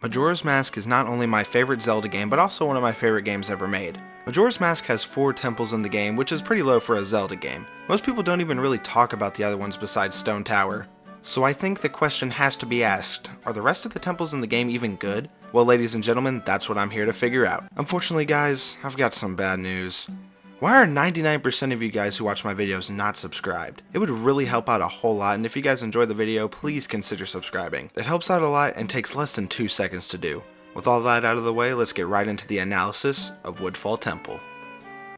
Majora's Mask is not only my favorite Zelda game, but also one of my favorite games ever made. Majora's Mask has 4 temples in the game, which is pretty low for a Zelda game. Most people don't even really talk about the other ones besides Stone Tower. So I think the question has to be asked, are the rest of the temples in the game even good? Well, ladies and gentlemen, that's what I'm here to figure out. Unfortunately guys, I've got some bad news. Why are 99% of you guys who watch my videos not subscribed? It would really help out a whole lot, and if you guys enjoy the video, please consider subscribing. It helps out a lot and takes less than 2 seconds to do. With all that out of the way, let's get right into the analysis of Woodfall Temple.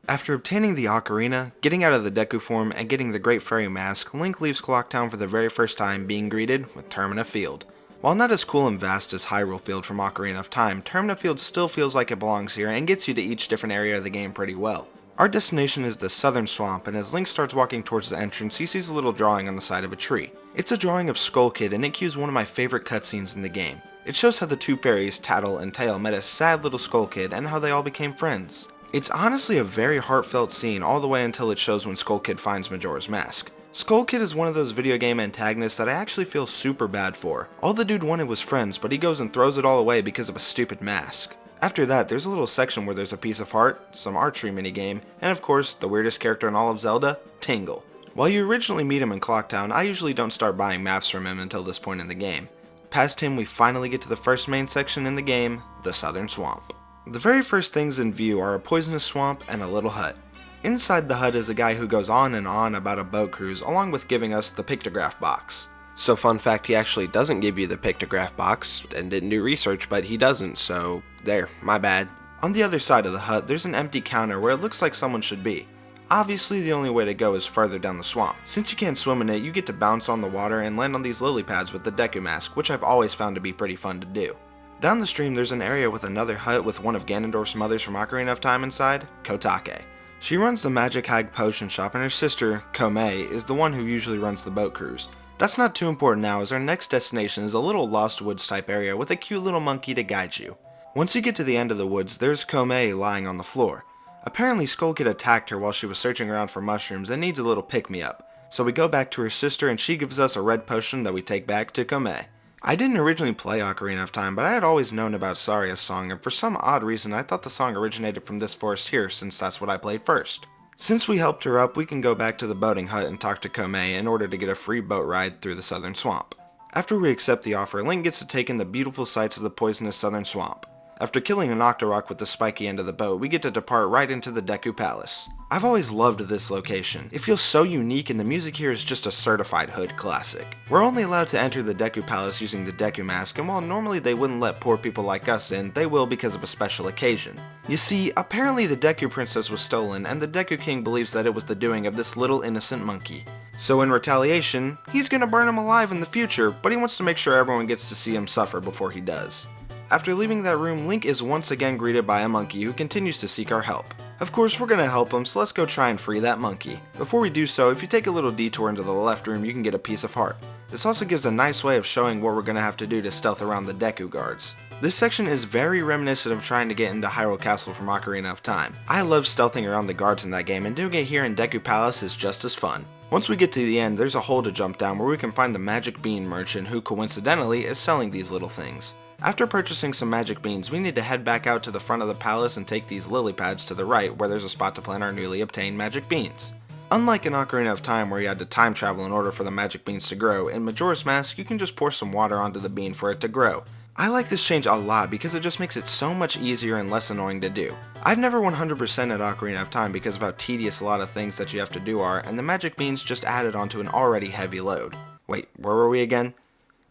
After obtaining the Ocarina, getting out of the Deku form, and getting the Great Fairy Mask, Link leaves Clocktown for the very first time, being greeted with Termina Field. While not as cool and vast as Hyrule Field from Ocarina of Time, Termina Field still feels like it belongs here and gets you to each different area of the game pretty well. Our destination is the Southern Swamp, and as Link starts walking towards the entrance, he sees a little drawing on the side of a tree. It's a drawing of Skull Kid, and it cues one of my favorite cutscenes in the game. It shows how the two fairies, Tattle and Tail, met a sad little Skull Kid, and how they all became friends. It's honestly a very heartfelt scene all the way until it shows when Skull Kid finds Majora's Mask. Skull Kid is one of those video game antagonists that I actually feel super bad for. All the dude wanted was friends, but he goes and throws it all away because of a stupid mask. After that, there's a little section where there's a piece of heart, some archery minigame, and of course, the weirdest character in all of Zelda, Tingle. While you originally meet him in Clocktown, I usually don't start buying maps from him until this point in the game. Past him, we finally get to the first main section in the game, the Southern Swamp. The very first things in view are a poisonous swamp and a little hut. Inside the hut is a guy who goes on and on about a boat cruise, along with giving us the pictograph box. So fun fact, he actually doesn't give you the pictograph box, and didn't do research, but he doesn't, so there, my bad. On the other side of the hut, there's an empty counter where it looks like someone should be. Obviously, the only way to go is further down the swamp. Since you can't swim in it, you get to bounce on the water and land on these lily pads with the Deku mask, which I've always found to be pretty fun to do. Down the stream, there's an area with another hut with one of Ganondorf's mothers from Ocarina of Time inside, Kotake. She runs the Magic Hag potion shop, and her sister, Komei, is the one who usually runs the boat cruise. That's not too important now, as our next destination is a little Lost Woods type area with a cute little monkey to guide you. Once you get to the end of the woods, there's Komei lying on the floor. Apparently Skull Kid attacked her while she was searching around for mushrooms and needs a little pick-me-up. So we go back to her sister and she gives us a red potion that we take back to Komei. I didn't originally play Ocarina of Time, but I had always known about Saria's song, and for some odd reason I thought the song originated from this forest here, since that's what I played first. Since we helped her up, we can go back to the boating hut and talk to Komei in order to get a free boat ride through the Southern Swamp. After we accept the offer, Link gets to take in the beautiful sights of the poisonous Southern Swamp. After killing an Octorok with the spiky end of the boat, we get to depart right into the Deku Palace. I've always loved this location. It feels so unique, and the music here is just a certified hood classic. We're only allowed to enter the Deku Palace using the Deku mask, and while normally they wouldn't let poor people like us in, they will because of a special occasion. You see, apparently the Deku Princess was stolen, and the Deku King believes that it was the doing of this little innocent monkey. So in retaliation, he's gonna burn him alive in the future, but he wants to make sure everyone gets to see him suffer before he does. After leaving that room, Link is once again greeted by a monkey who continues to seek our help. Of course, we're gonna help him, so let's go try and free that monkey. Before we do so, if you take a little detour into the left room, you can get a piece of heart. This also gives a nice way of showing what we're gonna have to do to stealth around the Deku guards. This section is very reminiscent of trying to get into Hyrule Castle from Ocarina of Time. I love stealthing around the guards in that game, and doing it here in Deku Palace is just as fun. Once we get to the end, there's a hole to jump down where we can find the Magic Bean merchant who coincidentally is selling these little things. After purchasing some magic beans, we need to head back out to the front of the palace and take these lily pads to the right where there's a spot to plant our newly obtained magic beans. Unlike in Ocarina of Time where you had to time travel in order for the magic beans to grow, in Majora's Mask you can just pour some water onto the bean for it to grow. I like this change a lot because it just makes it so much easier and less annoying to do. I've never 100% at Ocarina of Time because of how tedious a lot of things that you have to do are, and the magic beans just added onto an already heavy load. Wait, where were we again?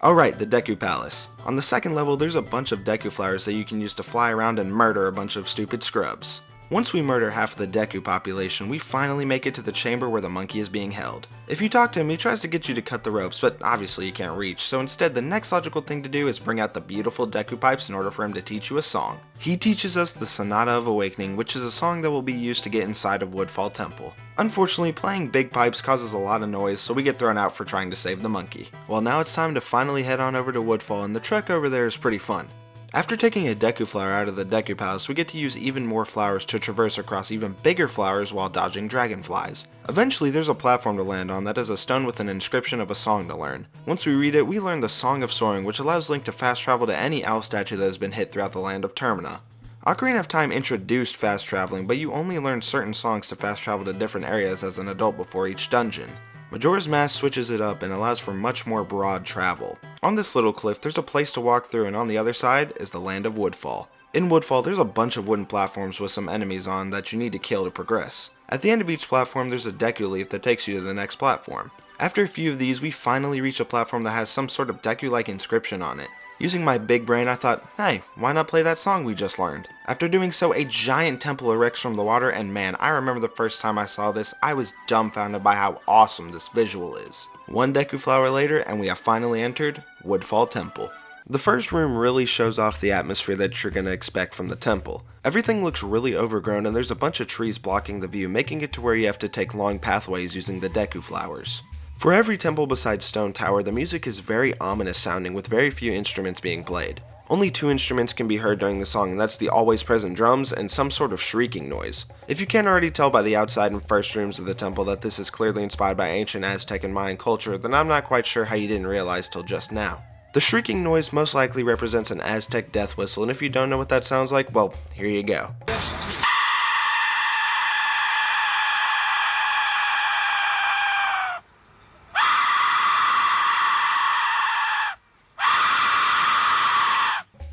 Oh right, the Deku Palace. On the second level, there's a bunch of Deku flowers that you can use to fly around and murder a bunch of stupid scrubs. Once we murder half of the Deku population, we finally make it to the chamber where the monkey is being held. If you talk to him, he tries to get you to cut the ropes, but obviously you can't reach, so instead the next logical thing to do is bring out the beautiful Deku pipes in order for him to teach you a song. He teaches us the Sonata of Awakening, which is a song that will be used to get inside of Woodfall Temple. Unfortunately, playing big pipes causes a lot of noise, so we get thrown out for trying to save the monkey. Well, now it's time to finally head on over to Woodfall, and the trek over there is pretty fun. After taking a Deku flower out of the Deku Palace, we get to use even more flowers to traverse across even bigger flowers while dodging dragonflies. Eventually, there's a platform to land on that has a stone with an inscription of a song to learn. Once we read it, we learn the Song of Soaring, which allows Link to fast travel to any owl statue that has been hit throughout the land of Termina. Ocarina of Time introduced fast traveling, but you only learn certain songs to fast travel to different areas as an adult before each dungeon. Majora's Mask switches it up and allows for much more broad travel. On this little cliff, there's a place to walk through, and on the other side is the land of Woodfall. In Woodfall, there's a bunch of wooden platforms with some enemies on that you need to kill to progress. At the end of each platform, there's a Deku leaf that takes you to the next platform. After a few of these, we finally reach a platform that has some sort of Deku-like inscription on it. Using my big brain, I thought, hey, why not play that song we just learned? After doing so, a giant temple erects from the water, and man, I remember the first time I saw this, I was dumbfounded by how awesome this visual is. One Deku flower later, and we have finally entered Woodfall Temple. The first room really shows off the atmosphere that you're going to expect from the temple. Everything looks really overgrown, and there's a bunch of trees blocking the view, making it to where you have to take long pathways using the Deku flowers. For every temple besides Stone Tower, the music is very ominous sounding with very few instruments being played. Only 2 instruments can be heard during the song, and that's the always present drums and some sort of shrieking noise. If you can't already tell by the outside and first rooms of the temple that this is clearly inspired by ancient Aztec and Mayan culture, then I'm not quite sure how you didn't realize till just now. The shrieking noise most likely represents an Aztec death whistle, and if you don't know what that sounds like, well, here you go.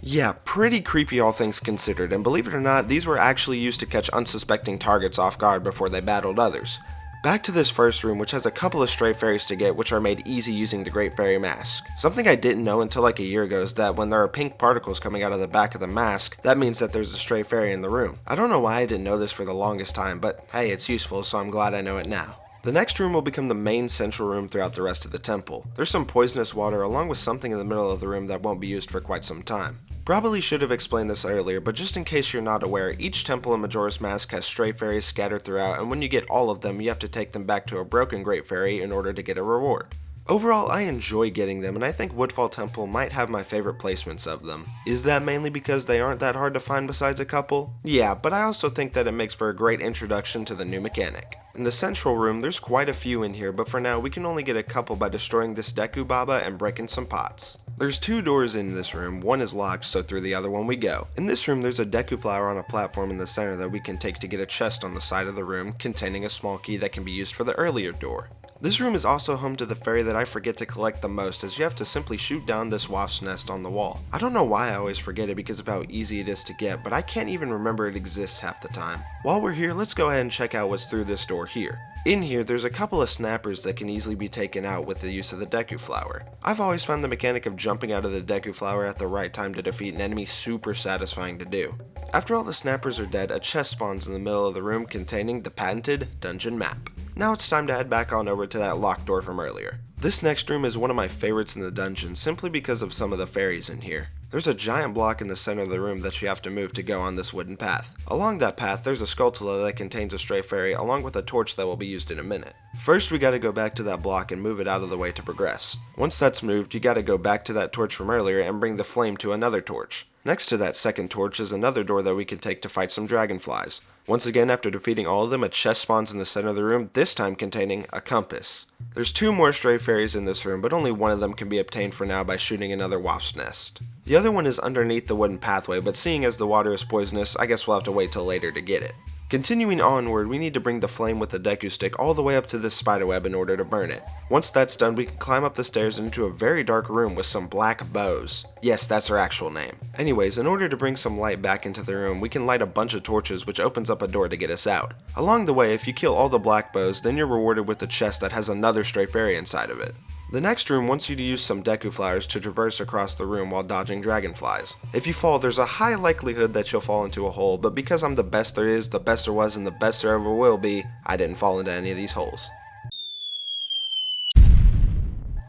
Yeah, pretty creepy all things considered, and believe it or not, these were actually used to catch unsuspecting targets off guard before they battled others. Back to this first room, which has a couple of stray fairies to get, which are made easy using the Great Fairy Mask. Something I didn't know until like a year ago is that when there are pink particles coming out of the back of the mask, that means that there's a stray fairy in the room. I don't know why I didn't know this for the longest time, but hey, it's useful, so I'm glad I know it now. The next room will become the main central room throughout the rest of the temple. There's some poisonous water along with something in the middle of the room that won't be used for quite some time. Probably should have explained this earlier, but just in case you're not aware, each temple in Majora's Mask has stray fairies scattered throughout, and when you get all of them, you have to take them back to a broken Great Fairy in order to get a reward. Overall, I enjoy getting them, and I think Woodfall Temple might have my favorite placements of them. Is that mainly because they aren't that hard to find besides a couple? Yeah, but I also think that it makes for a great introduction to the new mechanic. In the central room, there's quite a few in here, but for now, we can only get a couple by destroying this Deku Baba and breaking some pots. There's 2 doors in this room, one is locked, so through the other one we go. In this room, there's a Deku flower on a platform in the center that we can take to get a chest on the side of the room containing a small key that can be used for the earlier door. This room is also home to the fairy that I forget to collect the most, as you have to simply shoot down this wasp's nest on the wall. I don't know why I always forget it because of how easy it is to get, but I can't even remember it exists half the time. While we're here, let's go ahead and check out what's through this door here. In here, there's a couple of snappers that can easily be taken out with the use of the Deku flower. I've always found the mechanic of jumping out of the Deku flower at the right time to defeat an enemy super satisfying to do. After all the snappers are dead, a chest spawns in the middle of the room containing the patented dungeon map. Now it's time to head back on over to that locked door from earlier. This next room is one of my favorites in the dungeon simply because of some of the fairies in here. There's a giant block in the center of the room that you have to move to go on this wooden path. Along that path, there's a Skulltula that contains a stray fairy along with a torch that will be used in a minute. First, we gotta go back to that block and move it out of the way to progress. Once that's moved, you gotta go back to that torch from earlier and bring the flame to another torch. Next to that second torch is another door that we can take to fight some dragonflies. Once again, after defeating all of them, a chest spawns in the center of the room, this time containing a compass. There's 2 more stray fairies in this room, but only one of them can be obtained for now by shooting another wasp's nest. The other one is underneath the wooden pathway, but seeing as the water is poisonous, I guess we'll have to wait till later to get it. Continuing onward, we need to bring the flame with the Deku stick all the way up to this spiderweb in order to burn it. Once that's done, we can climb up the stairs into a very dark room with some black bows. Yes, that's her actual name. Anyways, in order to bring some light back into the room, we can light a bunch of torches which opens up a door to get us out. Along the way, if you kill all the black bows, then you're rewarded with a chest that has another stray fairy inside of it. The next room wants you to use some Deku flowers to traverse across the room while dodging dragonflies. If you fall, there's a high likelihood that you'll fall into a hole, but because I'm the best there is, the best there was, and the best there ever will be, I didn't fall into any of these holes.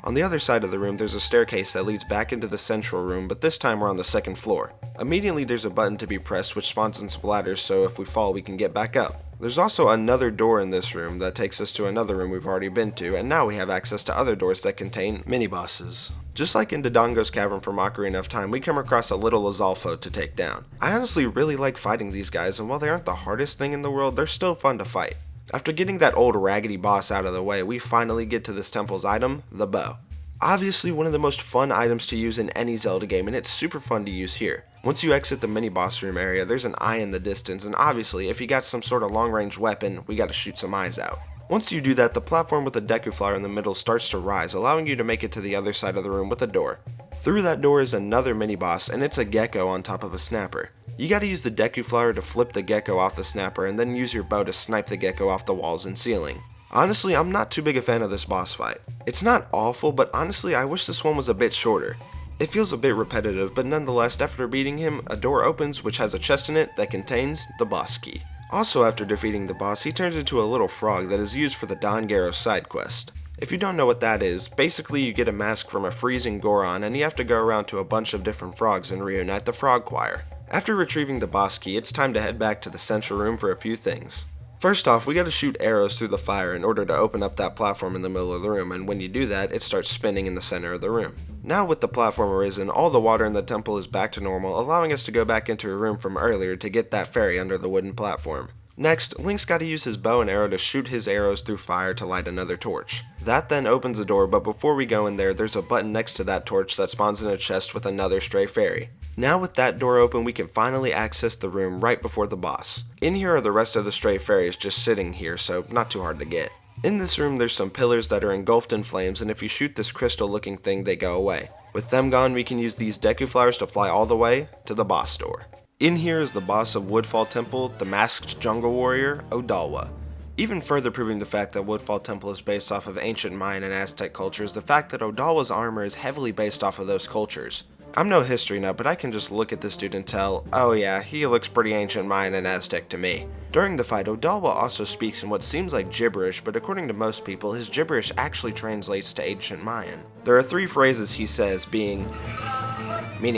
On the other side of the room, there's a staircase that leads back into the central room, but this time we're on the 2nd floor. Immediately there's a button to be pressed which spawns in some ladders, so if we fall we can get back up. There's also another door in this room that takes us to another room we've already been to, and now we have access to other doors that contain mini-bosses. Just like in Dodongo's Cavern from Ocarina of Time, we come across a little Lizalfo to take down. I honestly really like fighting these guys, and while they aren't the hardest thing in the world, they're still fun to fight. After getting that old raggedy boss out of the way, we finally get to this temple's item, the bow. Obviously one of the most fun items to use in any Zelda game, and it's super fun to use here. Once you exit the mini boss room area, there's an eye in the distance, and obviously if you got some sort of long range weapon, we gotta shoot some eyes out. Once you do that, the platform with the Deku flower in the middle starts to rise, allowing you to make it to the other side of the room with a door. Through that door is another mini boss, and it's a gecko on top of a snapper. You gotta use the Deku flower to flip the gecko off the snapper, and then use your bow to snipe the gecko off the walls and ceiling. Honestly, I'm not too big a fan of this boss fight. It's not awful, but honestly I wish this one was a bit shorter. It feels a bit repetitive, but nonetheless, after beating him, a door opens which has a chest in it that contains the boss key. Also, after defeating the boss, he turns into a little frog that is used for the Don Garros side quest. If you don't know what that is, basically you get a mask from a freezing Goron and you have to go around to a bunch of different frogs and reunite the frog choir. After retrieving the boss key, it's time to head back to the central room for a few things. First off, we gotta shoot arrows through the fire in order to open up that platform in the middle of the room, and when you do that, it starts spinning in the center of the room. Now with the platform arisen, all the water in the temple is back to normal, allowing us to go back into a room from earlier to get that fairy under the wooden platform. Next, Link's gotta use his bow and arrow to shoot his arrows through fire to light another torch. That then opens a door, but before we go in there's a button next to that torch that spawns in a chest with another stray fairy. Now with that door open, we can finally access the room right before the boss. In here are the rest of the stray fairies just sitting here, so not too hard to get. In this room there's some pillars that are engulfed in flames, and if you shoot this crystal looking thing they go away. With them gone, we can use these Deku flowers to fly all the way to the boss door. In here is the boss of Woodfall Temple, the masked jungle warrior, Odolwa. Even further proving the fact that Woodfall Temple is based off of ancient Mayan and Aztec cultures, the fact that Odolwa's armor is heavily based off of those cultures. I'm no history nut, but I can just look at this dude and tell, oh yeah, he looks pretty ancient Mayan and Aztec to me. During the fight, Odolwa also speaks in what seems like gibberish, but according to most people, his gibberish actually translates to ancient Mayan. There are 3 phrases he says, meaning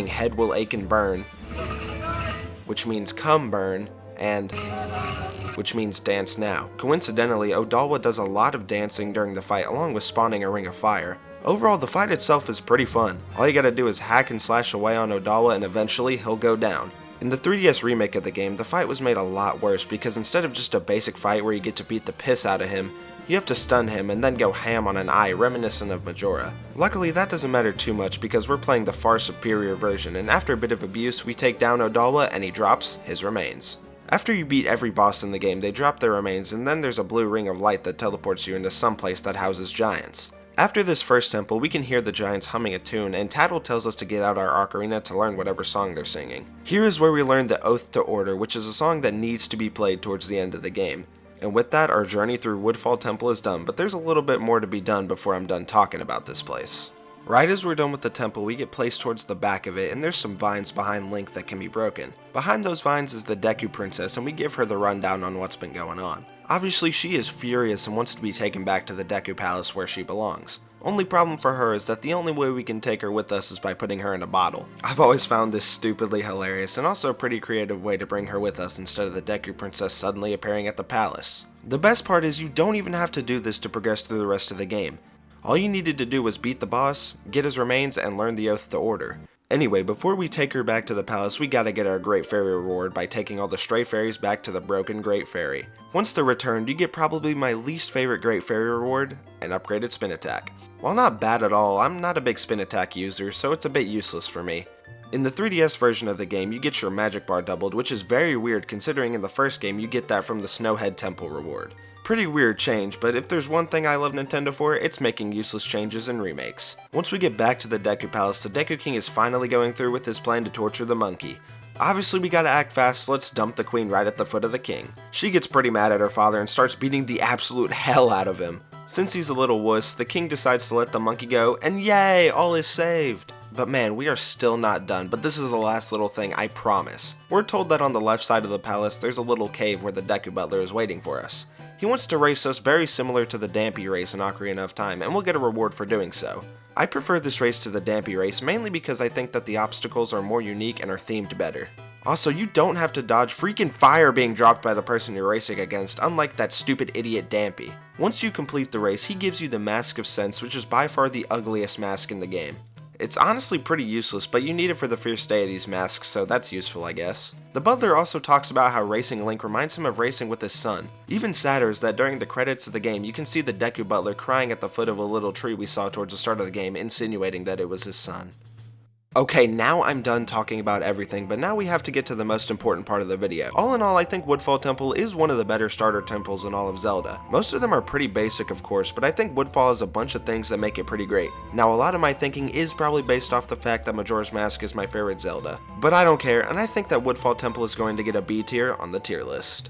head will ache and burn, which means come burn, and which means dance now. Coincidentally, Odolwa does a lot of dancing during the fight along with spawning a ring of fire. Overall, the fight itself is pretty fun. All you gotta do is hack and slash away on Odolwa and eventually he'll go down. In the 3DS remake of the game, the fight was made a lot worse because instead of just a basic fight where you get to beat the piss out of him, you have to stun him and then go ham on an eye reminiscent of Majora. Luckily that doesn't matter too much because we're playing the far superior version, and after a bit of abuse we take down Odolwa and he drops his remains. After you beat every boss in the game, they drop their remains, and then there's a blue ring of light that teleports you into some place that houses giants. After this first temple, we can hear the giants humming a tune, and Tattle tells us to get out our ocarina to learn whatever song they're singing. Here is where we learn the Oath to Order, which is a song that needs to be played towards the end of the game. And with that, our journey through Woodfall Temple is done, but there's a little bit more to be done before I'm done talking about this place. Right as we're done with the temple, we get placed towards the back of it, and there's some vines behind Link that can be broken. Behind those vines is the Deku Princess, and we give her the rundown on what's been going on. Obviously, she is furious and wants to be taken back to the Deku Palace where she belongs. Only problem for her is that the only way we can take her with us is by putting her in a bottle. I've always found this stupidly hilarious, and also a pretty creative way to bring her with us instead of the Deku Princess suddenly appearing at the palace. The best part is you don't even have to do this to progress through the rest of the game. All you needed to do was beat the boss, get his remains, and learn the Oath to Order. Anyway, before we take her back to the palace, we gotta get our Great Fairy reward by taking all the stray fairies back to the broken Great Fairy. Once they're returned, you get probably my least favorite Great Fairy reward, an upgraded spin attack. While not bad at all, I'm not a big spin attack user, so it's a bit useless for me. In the 3DS version of the game, you get your magic bar doubled, which is very weird considering in the first game you get that from the Snowhead Temple reward. Pretty weird change, but if there's one thing I love Nintendo for, it's making useless changes and remakes. Once we get back to the Deku Palace, the Deku King is finally going through with his plan to torture the monkey. Obviously we gotta act fast, so let's dump the queen right at the foot of the king. She gets pretty mad at her father and starts beating the absolute hell out of him. Since he's a little wuss, the king decides to let the monkey go, and yay, all is saved. But man, we are still not done, but this is the last little thing, I promise. We're told that on the left side of the palace, there's a little cave where the Deku Butler is waiting for us. He wants to race us very similar to the Dampy race in Ocarina of Time, and we'll get a reward for doing so. I prefer this race to the Dampy race mainly because I think that the obstacles are more unique and are themed better. Also, you don't have to dodge freaking fire being dropped by the person you're racing against, unlike that stupid idiot Dampy. Once you complete the race, he gives you the Mask of Sense, which is by far the ugliest mask in the game. It's honestly pretty useless, but you need it for the Fierce Deities mask, so that's useful, I guess. The Butler also talks about how racing Link reminds him of racing with his son. Even sadder is that during the credits of the game, you can see the Deku Butler crying at the foot of a little tree we saw towards the start of the game, insinuating that it was his son. Okay, now I'm done talking about everything, but now we have to get to the most important part of the video. All in all, I think Woodfall Temple is one of the better starter temples in all of Zelda. Most of them are pretty basic, of course, but I think Woodfall has a bunch of things that make it pretty great. Now, a lot of my thinking is probably based off the fact that Majora's Mask is my favorite Zelda, but I don't care, and I think that Woodfall Temple is going to get a B tier on the tier list.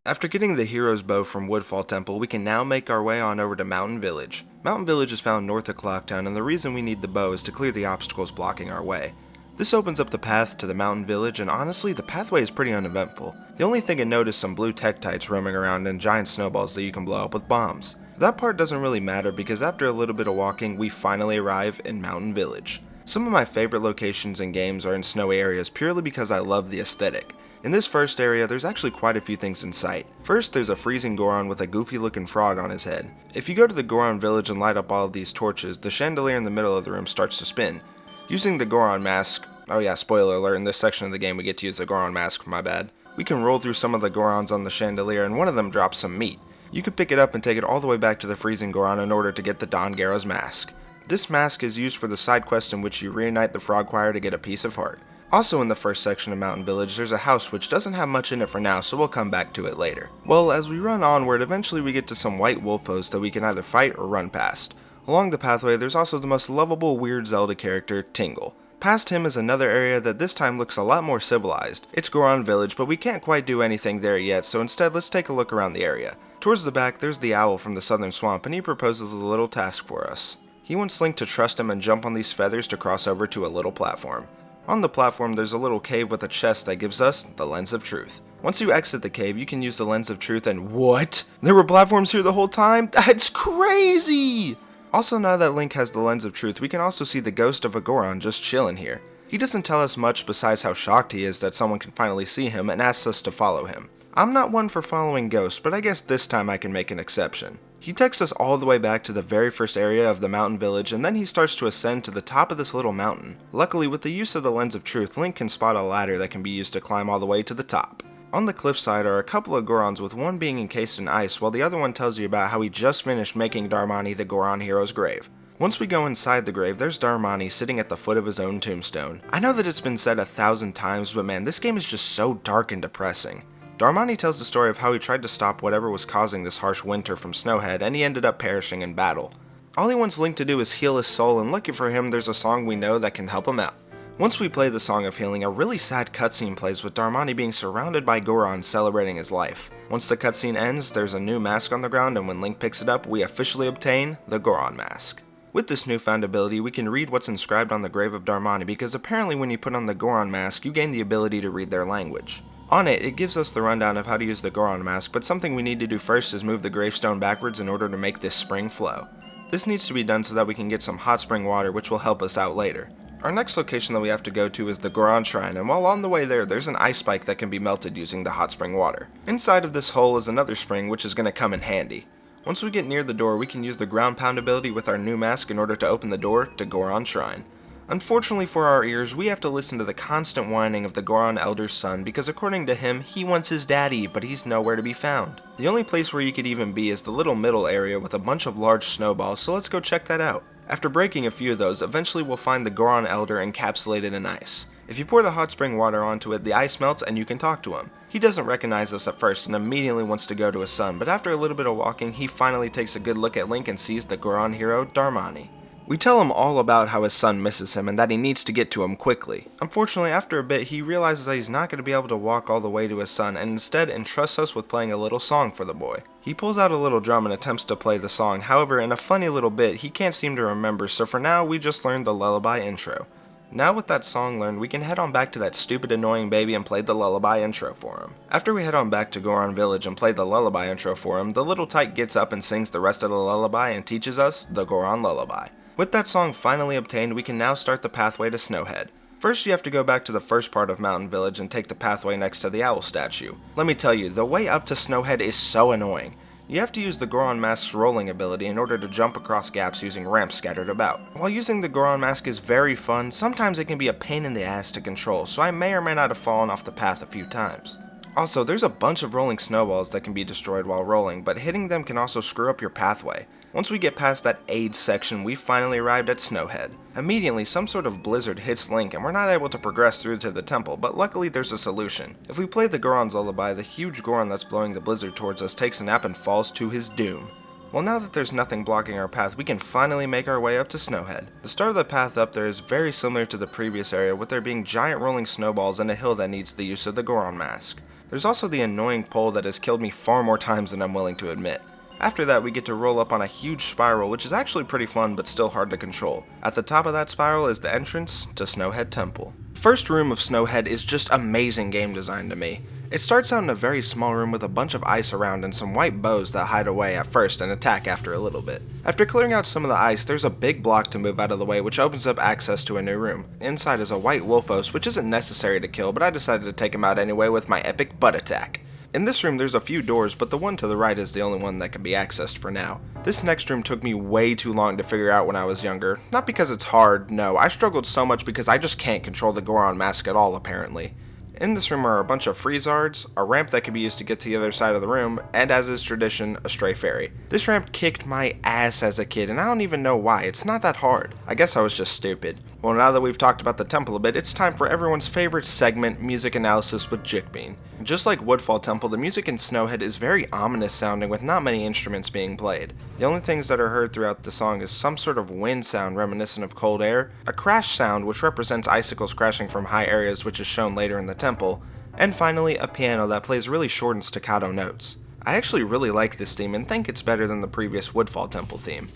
After getting the Hero's Bow from Woodfall Temple, we can now make our way on over to Mountain Village. Mountain Village is found north of Clocktown, and the reason we need the bow is to clear the obstacles blocking our way. This opens up the path to the Mountain Village, and honestly, the pathway is pretty uneventful. The only thing to note is some blue Tektites roaming around and giant snowballs that you can blow up with bombs. That part doesn't really matter because after a little bit of walking, we finally arrive in Mountain Village. Some of my favorite locations in games are in snowy areas purely because I love the aesthetic. In this first area, there's actually quite a few things in sight. First, there's a freezing Goron with a goofy looking frog on his head. If you go to the Goron village and light up all of these torches, the chandelier in the middle of the room starts to spin. Using the Goron mask, oh yeah, spoiler alert, in this section of the game we get to use the Goron mask, my bad. We can roll through some of the Gorons on the chandelier and one of them drops some meat. You can pick it up and take it all the way back to the freezing Goron in order to get the Don Garro's mask. This mask is used for the side quest in which you reunite the Frog Choir to get a piece of heart. Also in the first section of Mountain Village, there's a house which doesn't have much in it for now, so we'll come back to it later. Well, as we run onward, eventually we get to some white wolf foes that we can either fight or run past. Along the pathway, there's also the most lovable weird Zelda character, Tingle. Past him is another area that this time looks a lot more civilized. It's Goron Village, but we can't quite do anything there yet, so instead let's take a look around the area. Towards the back, there's the owl from the southern swamp, and he proposes a little task for us. He wants Link to trust him and jump on these feathers to cross over to a little platform. On the platform, there's a little cave with a chest that gives us the Lens of Truth. Once you exit the cave, you can use the Lens of Truth and what? There were platforms here the whole time? That's crazy! Also, now that Link has the Lens of Truth, we can also see the ghost of a Goron just chilling here. He doesn't tell us much besides how shocked he is that someone can finally see him and asks us to follow him. I'm not one for following ghosts, but I guess this time I can make an exception. He takes us all the way back to the very first area of the Mountain Village, and then he starts to ascend to the top of this little mountain. Luckily, with the use of the Lens of Truth, Link can spot a ladder that can be used to climb all the way to the top. On the cliffside are a couple of Gorons, with one being encased in ice, while the other one tells you about how he just finished making Darmani the Goron hero's grave. Once we go inside the grave, there's Darmani sitting at the foot of his own tombstone. I know that it's been said 1,000 times, but man, this game is just so dark and depressing. Darmani tells the story of how he tried to stop whatever was causing this harsh winter from Snowhead, and he ended up perishing in battle. All he wants Link to do is heal his soul, and lucky for him, there's a song we know that can help him out. Once we play the Song of Healing, a really sad cutscene plays with Darmani being surrounded by Goron celebrating his life. Once the cutscene ends, there's a new mask on the ground, and when Link picks it up, we officially obtain the Goron mask. With this newfound ability, we can read what's inscribed on the grave of Darmani, because apparently when you put on the Goron mask, you gain the ability to read their language. On it, it gives us the rundown of how to use the Goron mask, but something we need to do first is move the gravestone backwards in order to make this spring flow. This needs to be done so that we can get some hot spring water, which will help us out later. Our next location that we have to go to is the Goron Shrine, and while on the way there, there's an ice spike that can be melted using the hot spring water. Inside of this hole is another spring, which is going to come in handy. Once we get near the door, we can use the ground pound ability with our new mask in order to open the door to Goron Shrine. Unfortunately for our ears, we have to listen to the constant whining of the Goron Elder's son because according to him, he wants his daddy, but he's nowhere to be found. The only place where you could even be is the little middle area with a bunch of large snowballs, so let's go check that out. After breaking a few of those, eventually we'll find the Goron Elder encapsulated in ice. If you pour the hot spring water onto it, the ice melts and you can talk to him. He doesn't recognize us at first and immediately wants to go to his son, but after a little bit of walking, he finally takes a good look at Link and sees the Goron hero, Darmani. We tell him all about how his son misses him and that he needs to get to him quickly. Unfortunately, after a bit, he realizes that he's not going to be able to walk all the way to his son and instead entrusts us with playing a little song for the boy. He pulls out a little drum and attempts to play the song, however, in a funny little bit, he can't seem to remember, so for now, we just learned the lullaby intro. Now with that song learned, we can head on back to that stupid annoying baby and play the lullaby intro for him. After we head on back to Goron Village and play the lullaby intro for him, the little tyke gets up and sings the rest of the lullaby and teaches us the Goron lullaby. With that song finally obtained, we can now start the pathway to Snowhead. First, you have to go back to the first part of Mountain Village and take the pathway next to the owl statue. Let me tell you, the way up to Snowhead is so annoying. You have to use the Goron Mask's rolling ability in order to jump across gaps using ramps scattered about. While using the Goron Mask is very fun, sometimes it can be a pain in the ass to control, so I may or may not have fallen off the path a few times. Also, there's a bunch of rolling snowballs that can be destroyed while rolling, but hitting them can also screw up your pathway. Once we get past that AIDS section, we finally arrived at Snowhead. Immediately, some sort of blizzard hits Link and we're not able to progress through to the temple, but luckily there's a solution. If we play the Goron's Lullaby, the huge Goron that's blowing the blizzard towards us takes a nap and falls to his doom. Well, now that there's nothing blocking our path, we can finally make our way up to Snowhead. The start of the path up there is very similar to the previous area, with there being giant rolling snowballs and a hill that needs the use of the Goron Mask. There's also the annoying pole that has killed me far more times than I'm willing to admit. After that, we get to roll up on a huge spiral, which is actually pretty fun but still hard to control. At the top of that spiral is the entrance to Snowhead Temple. The first room of Snowhead is just amazing game design to me. It starts out in a very small room with a bunch of ice around and some white bows that hide away at first and attack after a little bit. After clearing out some of the ice, there's a big block to move out of the way, which opens up access to a new room. Inside is a white Wolfos, which isn't necessary to kill, but I decided to take him out anyway with my epic butt attack. In this room there's a few doors, but the one to the right is the only one that can be accessed for now. This next room took me way too long to figure out when I was younger. Not because it's hard, no, I struggled so much because I just can't control the Goron Mask at all apparently. In this room are a bunch of Freezards, a ramp that can be used to get to the other side of the room, and as is tradition, a stray fairy. This ramp kicked my ass as a kid, and I don't even know why, it's not that hard. I guess I was just stupid. Well, now that we've talked about the temple a bit, it's time for everyone's favorite segment, music analysis with Jikbean. Just like Woodfall Temple, the music in Snowhead is very ominous sounding with not many instruments being played. The only things that are heard throughout the song is some sort of wind sound reminiscent of cold air, a crash sound which represents icicles crashing from high areas which is shown later in the temple, and finally a piano that plays really short and staccato notes. I actually really like this theme and think it's better than the previous Woodfall Temple theme.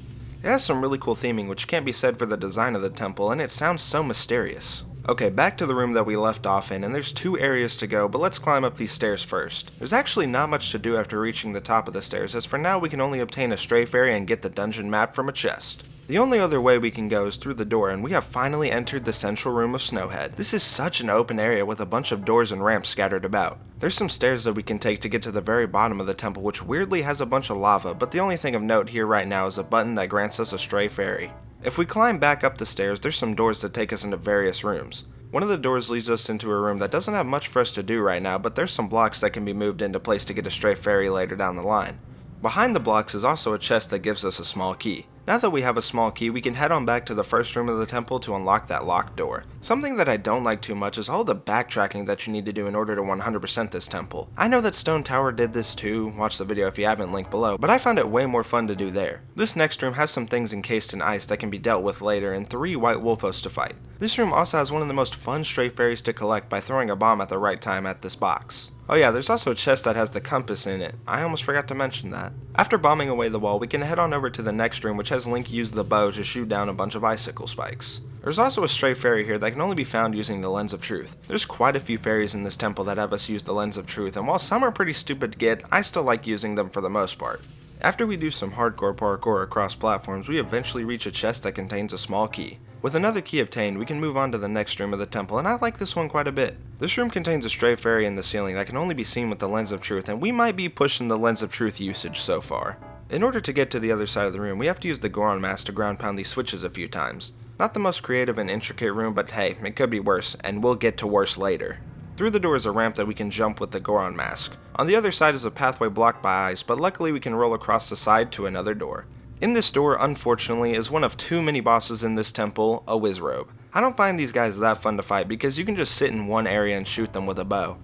It has some really cool theming which can't be said for the design of the temple, and it sounds so mysterious. Okay, back to the room that we left off in, and there's 2 areas to go, but let's climb up these stairs first. There's actually not much to do after reaching the top of the stairs, as for now we can only obtain a stray fairy and get the dungeon map from a chest. The only other way we can go is through the door, and we have finally entered the central room of Snowhead. This is such an open area with a bunch of doors and ramps scattered about. There's some stairs that we can take to get to the very bottom of the temple, which weirdly has a bunch of lava, but the only thing of note here right now is a button that grants us a stray fairy. If we climb back up the stairs, there's some doors that take us into various rooms. One of the doors leads us into a room that doesn't have much for us to do right now, but there's some blocks that can be moved into place to get a stray fairy later down the line. Behind the blocks is also a chest that gives us a small key. Now that we have a small key, we can head on back to the first room of the temple to unlock that locked door. Something that I don't like too much is all the backtracking that you need to do in order to 100% this temple. I know that Stone Tower did this too, watch the video if you haven't, linked below, but I found it way more fun to do there. This next room has some things encased in ice that can be dealt with later and 3 white Wolfos to fight. This room also has one of the most fun stray fairies to collect by throwing a bomb at the right time at this box. Oh yeah, there's also a chest that has the compass in it. I almost forgot to mention that. After bombing away the wall, we can head on over to the next room, which has Link use the bow to shoot down a bunch of icicle spikes. There's also a stray fairy here that can only be found using the Lens of Truth. There's quite a few fairies in this temple that have us use the Lens of Truth, and while some are pretty stupid to get, I still like using them for the most part. After we do some hardcore parkour across platforms, we eventually reach a chest that contains a small key. With another key obtained, we can move on to the next room of the temple, and I like this one quite a bit. This room contains a stray fairy in the ceiling that can only be seen with the Lens of Truth, and we might be pushing the Lens of Truth usage so far. In order to get to the other side of the room, we have to use the Goron Mask to ground pound these switches a few times. Not the most creative and intricate room, but hey, it could be worse, and we'll get to worse later. Through the door is a ramp that we can jump with the Goron Mask. On the other side is a pathway blocked by ice, but luckily we can roll across the side to another door. In this door, unfortunately, is one of 2 mini-bosses in this temple, a Wizrobe. I don't find these guys that fun to fight because you can just sit in one area and shoot them with a bow.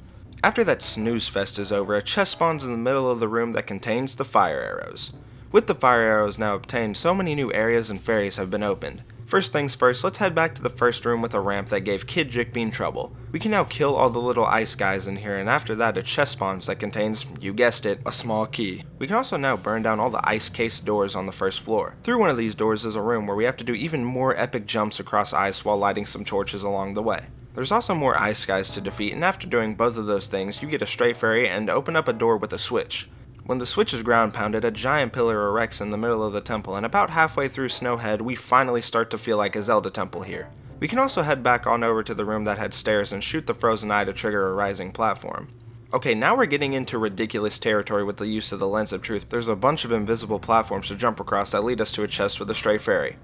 After that snooze fest is over, a chest spawns in the middle of the room that contains the fire arrows. With the fire arrows now obtained, so many new areas and fairies have been opened. First things first, let's head back to the first room with a ramp that gave Kid Jikbean trouble. We can now kill all the little ice guys in here, and after that a chest spawns that contains, you guessed it, a small key. We can also now burn down all the ice-cased doors on the first floor. Through one of these doors is a room where we have to do even more epic jumps across ice while lighting some torches along the way. There's also more ice guys to defeat, and after doing both of those things, you get a stray fairy and open up a door with a switch. When the switch is ground pounded, a giant pillar erects in the middle of the temple, and about halfway through Snowhead, we finally start to feel like a Zelda temple here. We can also head back on over to the room that had stairs and shoot the frozen eye to trigger a rising platform. Okay, now we're getting into ridiculous territory with the use of the Lens of Truth. There's a bunch of invisible platforms to jump across that lead us to a chest with a stray fairy.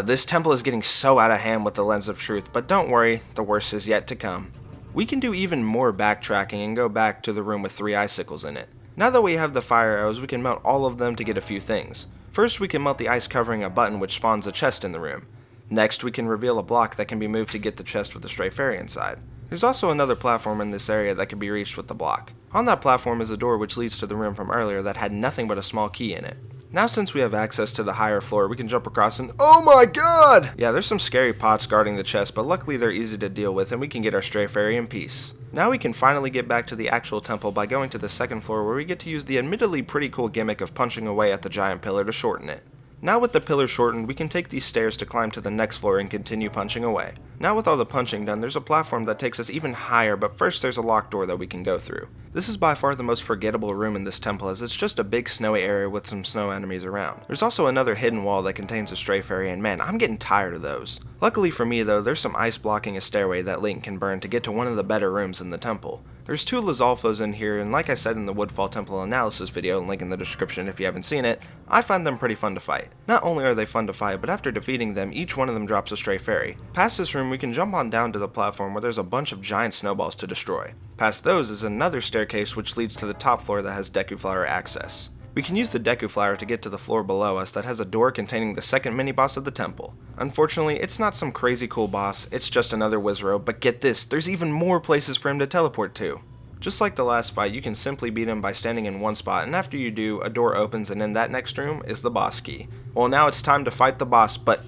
This temple is getting so out of hand with the Lens of Truth, but don't worry, the worst is yet to come. We can do even more backtracking and go back to the room with 3 icicles in it. Now that we have the fire arrows, we can melt all of them to get a few things. First, we can melt the ice covering a button which spawns a chest in the room. Next, we can reveal a block that can be moved to get the chest with the stray fairy inside. There's also another platform in this area that can be reached with the block. On that platform is a door which leads to the room from earlier that had nothing but a small key in it. Now since we have access to the higher floor, we can jump across and oh my god! Yeah, there's some scary pots guarding the chest, but luckily they're easy to deal with and we can get our stray fairy in peace. Now we can finally get back to the actual temple by going to the second floor where we get to use the admittedly pretty cool gimmick of punching away at the giant pillar to shorten it. Now with the pillar shortened, we can take these stairs to climb to the next floor and continue punching away. Now with all the punching done, there's a platform that takes us even higher, but first there's a locked door that we can go through. This is by far the most forgettable room in this temple as it's just a big snowy area with some snow enemies around. There's also another hidden wall that contains a stray fairy and man, I'm getting tired of those. Luckily for me though, there's some ice blocking a stairway that Link can burn to get to one of the better rooms in the temple. There's 2 Lizalfos in here, and like I said in the Woodfall Temple analysis video, link in the description if you haven't seen it, I find them pretty fun to fight. Not only are they fun to fight, but after defeating them, each one of them drops a stray fairy. Past this room, we can jump on down to the platform where there's a bunch of giant snowballs to destroy. Past those is another staircase which leads to the top floor that has Deku Flower access. We can use the Deku Flower to get to the floor below us that has a door containing the second mini-boss of the temple. Unfortunately, it's not some crazy cool boss, it's just another Wizrobe, but get this, there's even more places for him to teleport to. Just like the last fight, you can simply beat him by standing in one spot, and after you do, a door opens and in that next room is the boss key. Well, now it's time to fight the boss, but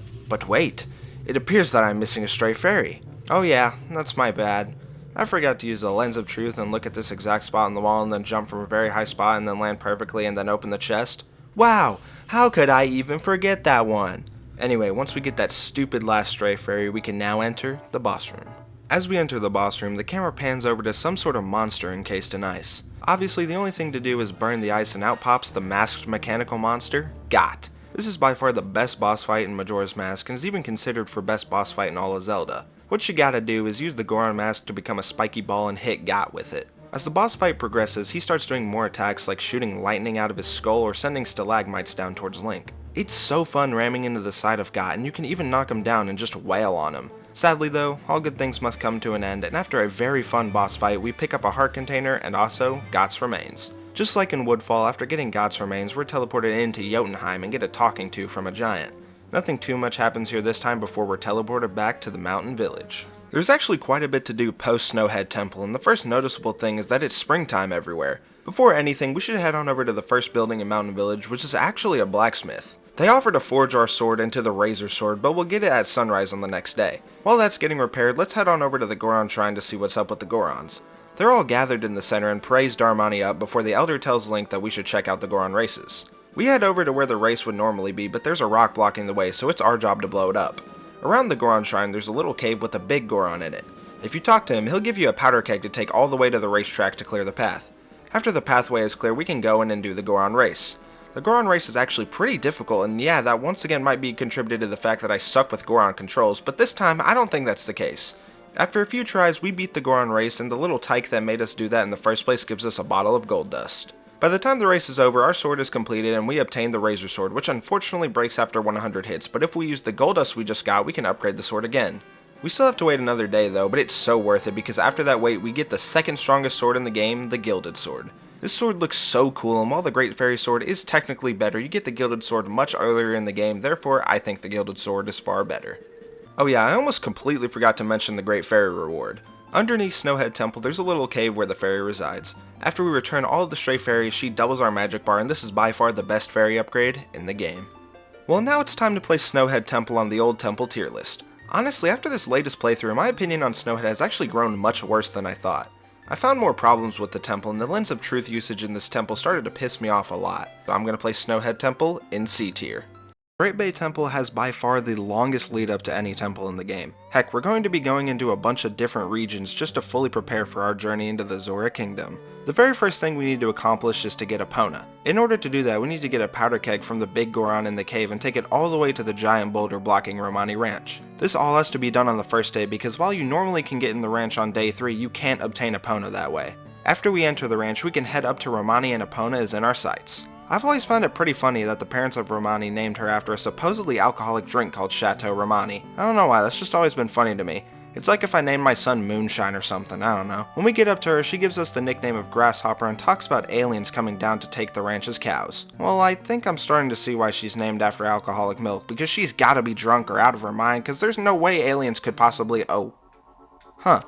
wait, it appears that I'm missing a stray fairy. Oh yeah, that's my bad. I forgot to use the Lens of Truth and look at this exact spot on the wall and then jump from a very high spot and then land perfectly and then open the chest. Wow, how could I even forget that one? Anyway, once we get that stupid last stray fairy, we can now enter the boss room. As we enter the boss room, the camera pans over to some sort of monster encased in ice. Obviously, the only thing to do is burn the ice and out pops the masked mechanical monster, Goht. This is by far the best boss fight in Majora's Mask and is even considered for best boss fight in all of Zelda. What you gotta do is use the Goron mask to become a spiky ball and hit Goht with it. As the boss fight progresses, he starts doing more attacks like shooting lightning out of his skull or sending stalagmites down towards Link. It's so fun ramming into the side of Goht and you can even knock him down and just wail on him. Sadly though, all good things must come to an end, and after a very fun boss fight, we pick up a heart container and also Goht's remains. Just like in Woodfall, after getting Goht's remains, we're teleported into Jotunheim and get a talking to from a giant. Nothing too much happens here this time before we're teleported back to the mountain village. There's actually quite a bit to do post Snowhead Temple, and the first noticeable thing is that it's springtime everywhere. Before anything, we should head on over to the first building in Mountain Village, which is actually a blacksmith. They offer to forge our sword into the Razor Sword, but we'll get it at sunrise on the next day. While that's getting repaired, let's head on over to the Goron Shrine to see what's up with the Gorons. They're all gathered in the center and praise Darmani up before the Elder tells Link that we should check out the Goron races. We head over to where the race would normally be, but there's a rock blocking the way, so it's our job to blow it up. Around the Goron Shrine, there's a little cave with a big Goron in it. If you talk to him, he'll give you a powder keg to take all the way to the racetrack to clear the path. After the pathway is clear, we can go in and do the Goron race. The Goron race is actually pretty difficult, and yeah, that once again might be contributed to the fact that I suck with Goron controls, but this time I don't think that's the case. After a few tries, we beat the Goron race, and the little tyke that made us do that in the first place gives us a bottle of gold dust. By the time the race is over, our sword is completed and we obtain the Razor Sword, which unfortunately breaks after 100 hits, but if we use the gold dust we just got, we can upgrade the sword again. We still have to wait another day though, but it's so worth it because after that wait, we get the second strongest sword in the game, the Gilded Sword. This sword looks so cool, and while the Great Fairy Sword is technically better, you get the Gilded Sword much earlier in the game, therefore I think the Gilded Sword is far better. Oh yeah, I almost completely forgot to mention the Great Fairy reward. Underneath Snowhead Temple, there's a little cave where the fairy resides. After we return all of the stray fairies, she doubles our magic bar, and this is by far the best fairy upgrade in the game. Well, now it's time to place Snowhead Temple on the old temple tier list. Honestly, after this latest playthrough, my opinion on Snowhead has actually grown much worse than I thought. I found more problems with the temple, and the Lens of Truth usage in this temple started to piss me off a lot, so I'm going to place Snowhead Temple in C tier. Great Bay Temple has by far the longest lead up to any temple in the game. Heck, we're going to be going into a bunch of different regions just to fully prepare for our journey into the Zora Kingdom. The very first thing we need to accomplish is to get Epona. In order to do that, we need to get a powder keg from the big Goron in the cave and take it all the way to the giant boulder blocking Romani Ranch. This all has to be done on the first day because while you normally can get in the ranch on day 3, you can't obtain Epona that way. After we enter the ranch, we can head up to Romani and Epona is in our sights. I've always found it pretty funny that the parents of Romani named her after a supposedly alcoholic drink called Chateau Romani. I don't know why, that's just always been funny to me. It's like if I named my son Moonshine or something, I don't know. When we get up to her, she gives us the nickname of Grasshopper and talks about aliens coming down to take the ranch's cows. Well, I think I'm starting to see why she's named after alcoholic milk, because she's gotta be drunk or out of her mind, because there's no way aliens could possibly— oh. Huh.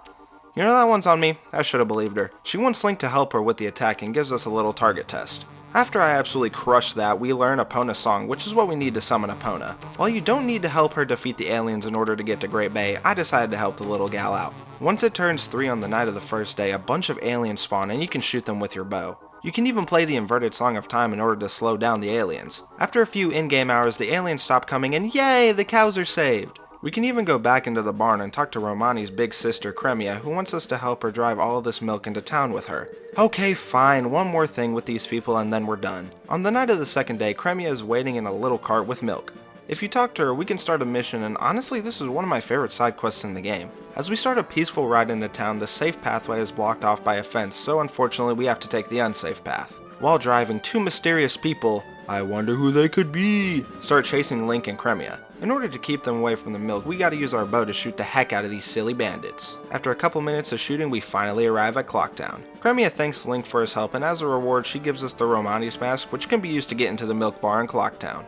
You know, that one's on me. I should have believed her. She wants Link to help her with the attack and gives us a little target test. After I absolutely crush that, we learn Epona's song, which is what we need to summon Epona. While you don't need to help her defeat the aliens in order to get to Great Bay, I decided to help the little gal out. Once it turns 3 on the night of the first day, a bunch of aliens spawn and you can shoot them with your bow. You can even play the inverted Song of Time in order to slow down the aliens. After a few in-game hours, the aliens stop coming and yay, the cows are saved! We can even go back into the barn and talk to Romani's big sister Cremia, who wants us to help her drive all of this milk into town with her. Okay, fine, one more thing with these people and then we're done. On the night of the second day, Cremia is waiting in a little cart with milk. If you talk to her, we can start a mission, and honestly this is one of my favorite side quests in the game. As we start a peaceful ride into town, the safe pathway is blocked off by a fence, so unfortunately we have to take the unsafe path. While driving, 2 mysterious people— I wonder who they could be— start chasing Link and Cremia. In order to keep them away from the milk, we gotta use our bow to shoot the heck out of these silly bandits. After a couple minutes of shooting, we finally arrive at Clocktown. Cremia thanks Link for his help, and as a reward she gives us the Romani's mask, which can be used to get into the milk bar in Clocktown.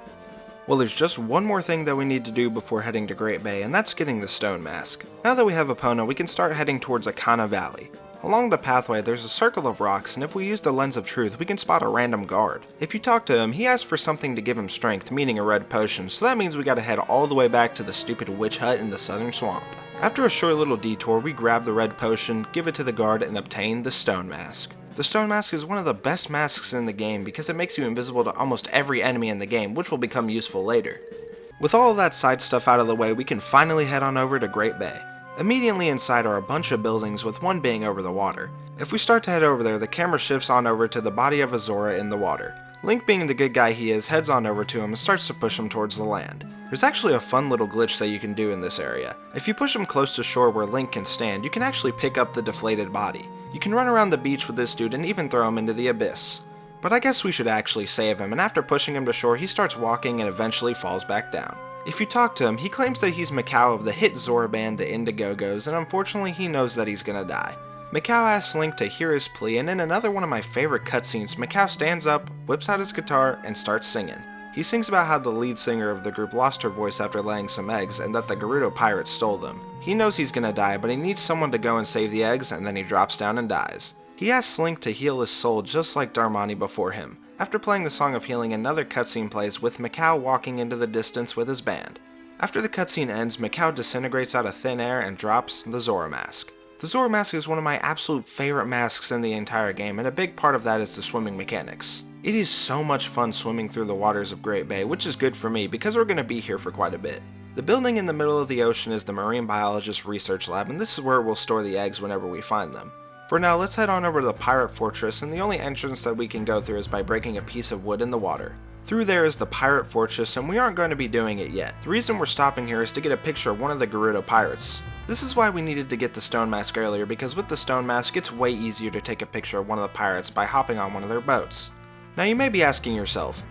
Well, there's just one more thing that we need to do before heading to Great Bay, and that's getting the stone mask. Now that we have Epona, we can start heading towards Ikana Valley. Along the pathway, there's a circle of rocks, and if we use the Lens of Truth, we can spot a random guard. If you talk to him, he asks for something to give him strength, meaning a red potion, so that means we gotta head all the way back to the stupid witch hut in the southern swamp. After a short little detour, we grab the red potion, give it to the guard, and obtain the stone mask. The stone mask is one of the best masks in the game because it makes you invisible to almost every enemy in the game, which will become useful later. With all of that side stuff out of the way, we can finally head on over to Great Bay. Immediately inside are a bunch of buildings, with one being over the water. If we start to head over there, the camera shifts on over to the body of a Zora in the water. Link, being the good guy he is, heads on over to him and starts to push him towards the land. There's actually a fun little glitch that you can do in this area. If you push him close to shore where Link can stand, you can actually pick up the deflated body. You can run around the beach with this dude and even throw him into the abyss. But I guess we should actually save him, and after pushing him to shore, he starts walking and eventually falls back down. If you talk to him, he claims that he's Mikau of the hit Zora band, the Indigogos, and unfortunately he knows that he's gonna die. Mikau asks Link to hear his plea, and in another one of my favorite cutscenes, Mikau stands up, whips out his guitar, and starts singing. He sings about how the lead singer of the group lost her voice after laying some eggs, and that the Gerudo pirates stole them. He knows he's gonna die, but he needs someone to go and save the eggs, and then he drops down and dies. He asks Link to heal his soul just like Darmani before him. After playing the Song of Healing, another cutscene plays with Mikau walking into the distance with his band. After the cutscene ends, Mikau disintegrates out of thin air and drops the Zora mask. The Zora mask is one of my absolute favorite masks in the entire game, and a big part of that is the swimming mechanics. It is so much fun swimming through the waters of Great Bay, which is good for me because we're going to be here for quite a bit. The building in the middle of the ocean is the Marine Biologist Research Lab, and this is where we'll store the eggs whenever we find them. For now, let's head on over to the Pirate Fortress, and the only entrance that we can go through is by breaking a piece of wood in the water. Through there is the Pirate Fortress, and we aren't going to be doing it yet. The reason we're stopping here is to get a picture of one of the Gerudo pirates. This is why we needed to get the stone mask earlier, because with the stone mask it's way easier to take a picture of one of the pirates by hopping on one of their boats. Now you may be asking yourself,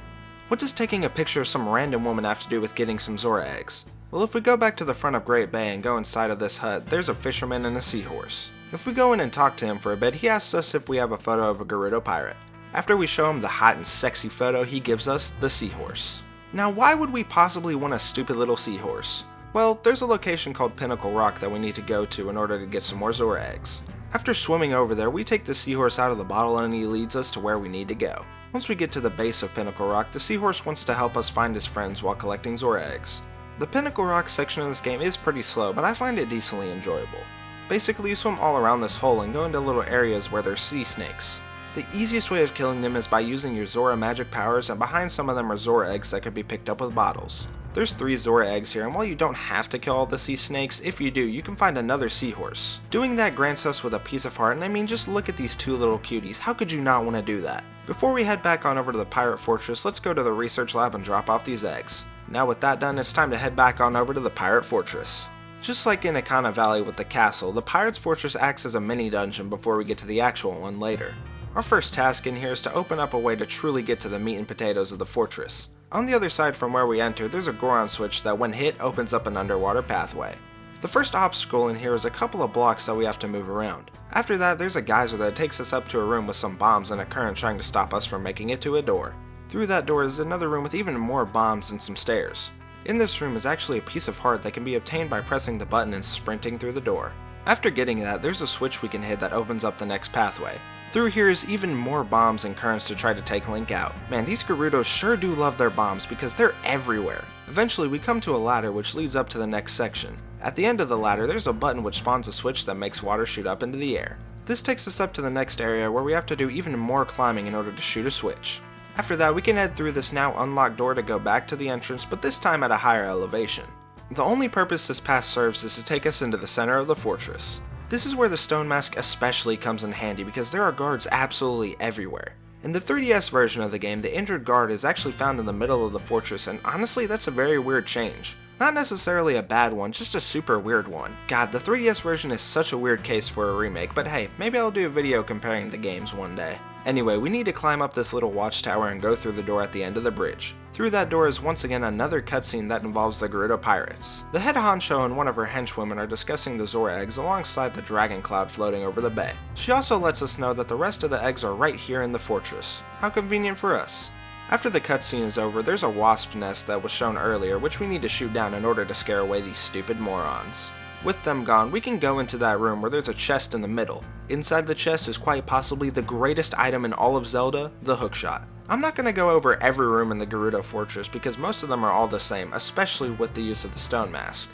what does taking a picture of some random woman have to do with getting some Zora eggs? Well, if we go back to the front of Great Bay and go inside of this hut, there's a fisherman and a seahorse. If we go in and talk to him for a bit, he asks us if we have a photo of a Gerudo pirate. After we show him the hot and sexy photo, he gives us the seahorse. Now why would we possibly want a stupid little seahorse? Well, there's a location called Pinnacle Rock that we need to go to in order to get some more Zora eggs. After swimming over there, we take the seahorse out of the bottle and he leads us to where we need to go. Once we get to the base of Pinnacle Rock, the seahorse wants to help us find his friends while collecting Zora eggs. The Pinnacle Rock section of this game is pretty slow, but I find it decently enjoyable. Basically, you swim all around this hole and go into little areas where there's sea snakes. The easiest way of killing them is by using your Zora magic powers, and behind some of them are Zora eggs that could be picked up with bottles. There's 3 Zora eggs here, and while you don't have to kill all the sea snakes, if you do, you can find another seahorse. Doing that grants us with a piece of heart, and I mean, just look at these 2 little cuties, how could you not want to do that? Before we head back on over to the Pirate Fortress, let's go to the research lab and drop off these eggs. Now with that done, it's time to head back on over to the Pirate Fortress. Just like in Ikana Valley with the castle, the Pirate's Fortress acts as a mini dungeon before we get to the actual one later. Our first task in here is to open up a way to truly get to the meat and potatoes of the fortress. On the other side from where we enter, there's a Goron switch that when hit opens up an underwater pathway. The first obstacle in here is a couple of blocks that we have to move around. After that, there's a geyser that takes us up to a room with some bombs and a current trying to stop us from making it to a door. Through that door is another room with even more bombs and some stairs. In this room is actually a piece of heart that can be obtained by pressing the button and sprinting through the door. After getting that, there's a switch we can hit that opens up the next pathway. Through here is even more bombs and currents to try to take Link out. Man, these Gerudos sure do love their bombs because they're everywhere. Eventually we come to a ladder which leads up to the next section. At the end of the ladder there's a button which spawns a switch that makes water shoot up into the air. This takes us up to the next area where we have to do even more climbing in order to shoot a switch. After that we can head through this now unlocked door to go back to the entrance, but this time at a higher elevation. The only purpose this path serves is to take us into the center of the fortress. This is where the stone mask especially comes in handy because there are guards absolutely everywhere. In the 3DS version of the game, the injured guard is actually found in the middle of the fortress, and honestly that's a very weird change. Not necessarily a bad one, just a super weird one. God, the 3DS version is such a weird case for a remake, but hey, maybe I'll do a video comparing the games one day. Anyway, we need to climb up this little watchtower and go through the door at the end of the bridge. Through that door is once again another cutscene that involves the Gerudo pirates. The head honcho and one of her henchwomen are discussing the Zora eggs alongside the dragon cloud floating over the bay. She also lets us know that the rest of the eggs are right here in the fortress. How convenient for us. After the cutscene is over, there's a wasp nest that was shown earlier which we need to shoot down in order to scare away these stupid morons. With them gone, we can go into that room where there's a chest in the middle. Inside the chest is quite possibly the greatest item in all of Zelda, the hookshot. I'm not going to go over every room in the Gerudo Fortress because most of them are all the same, especially with the use of the stone mask.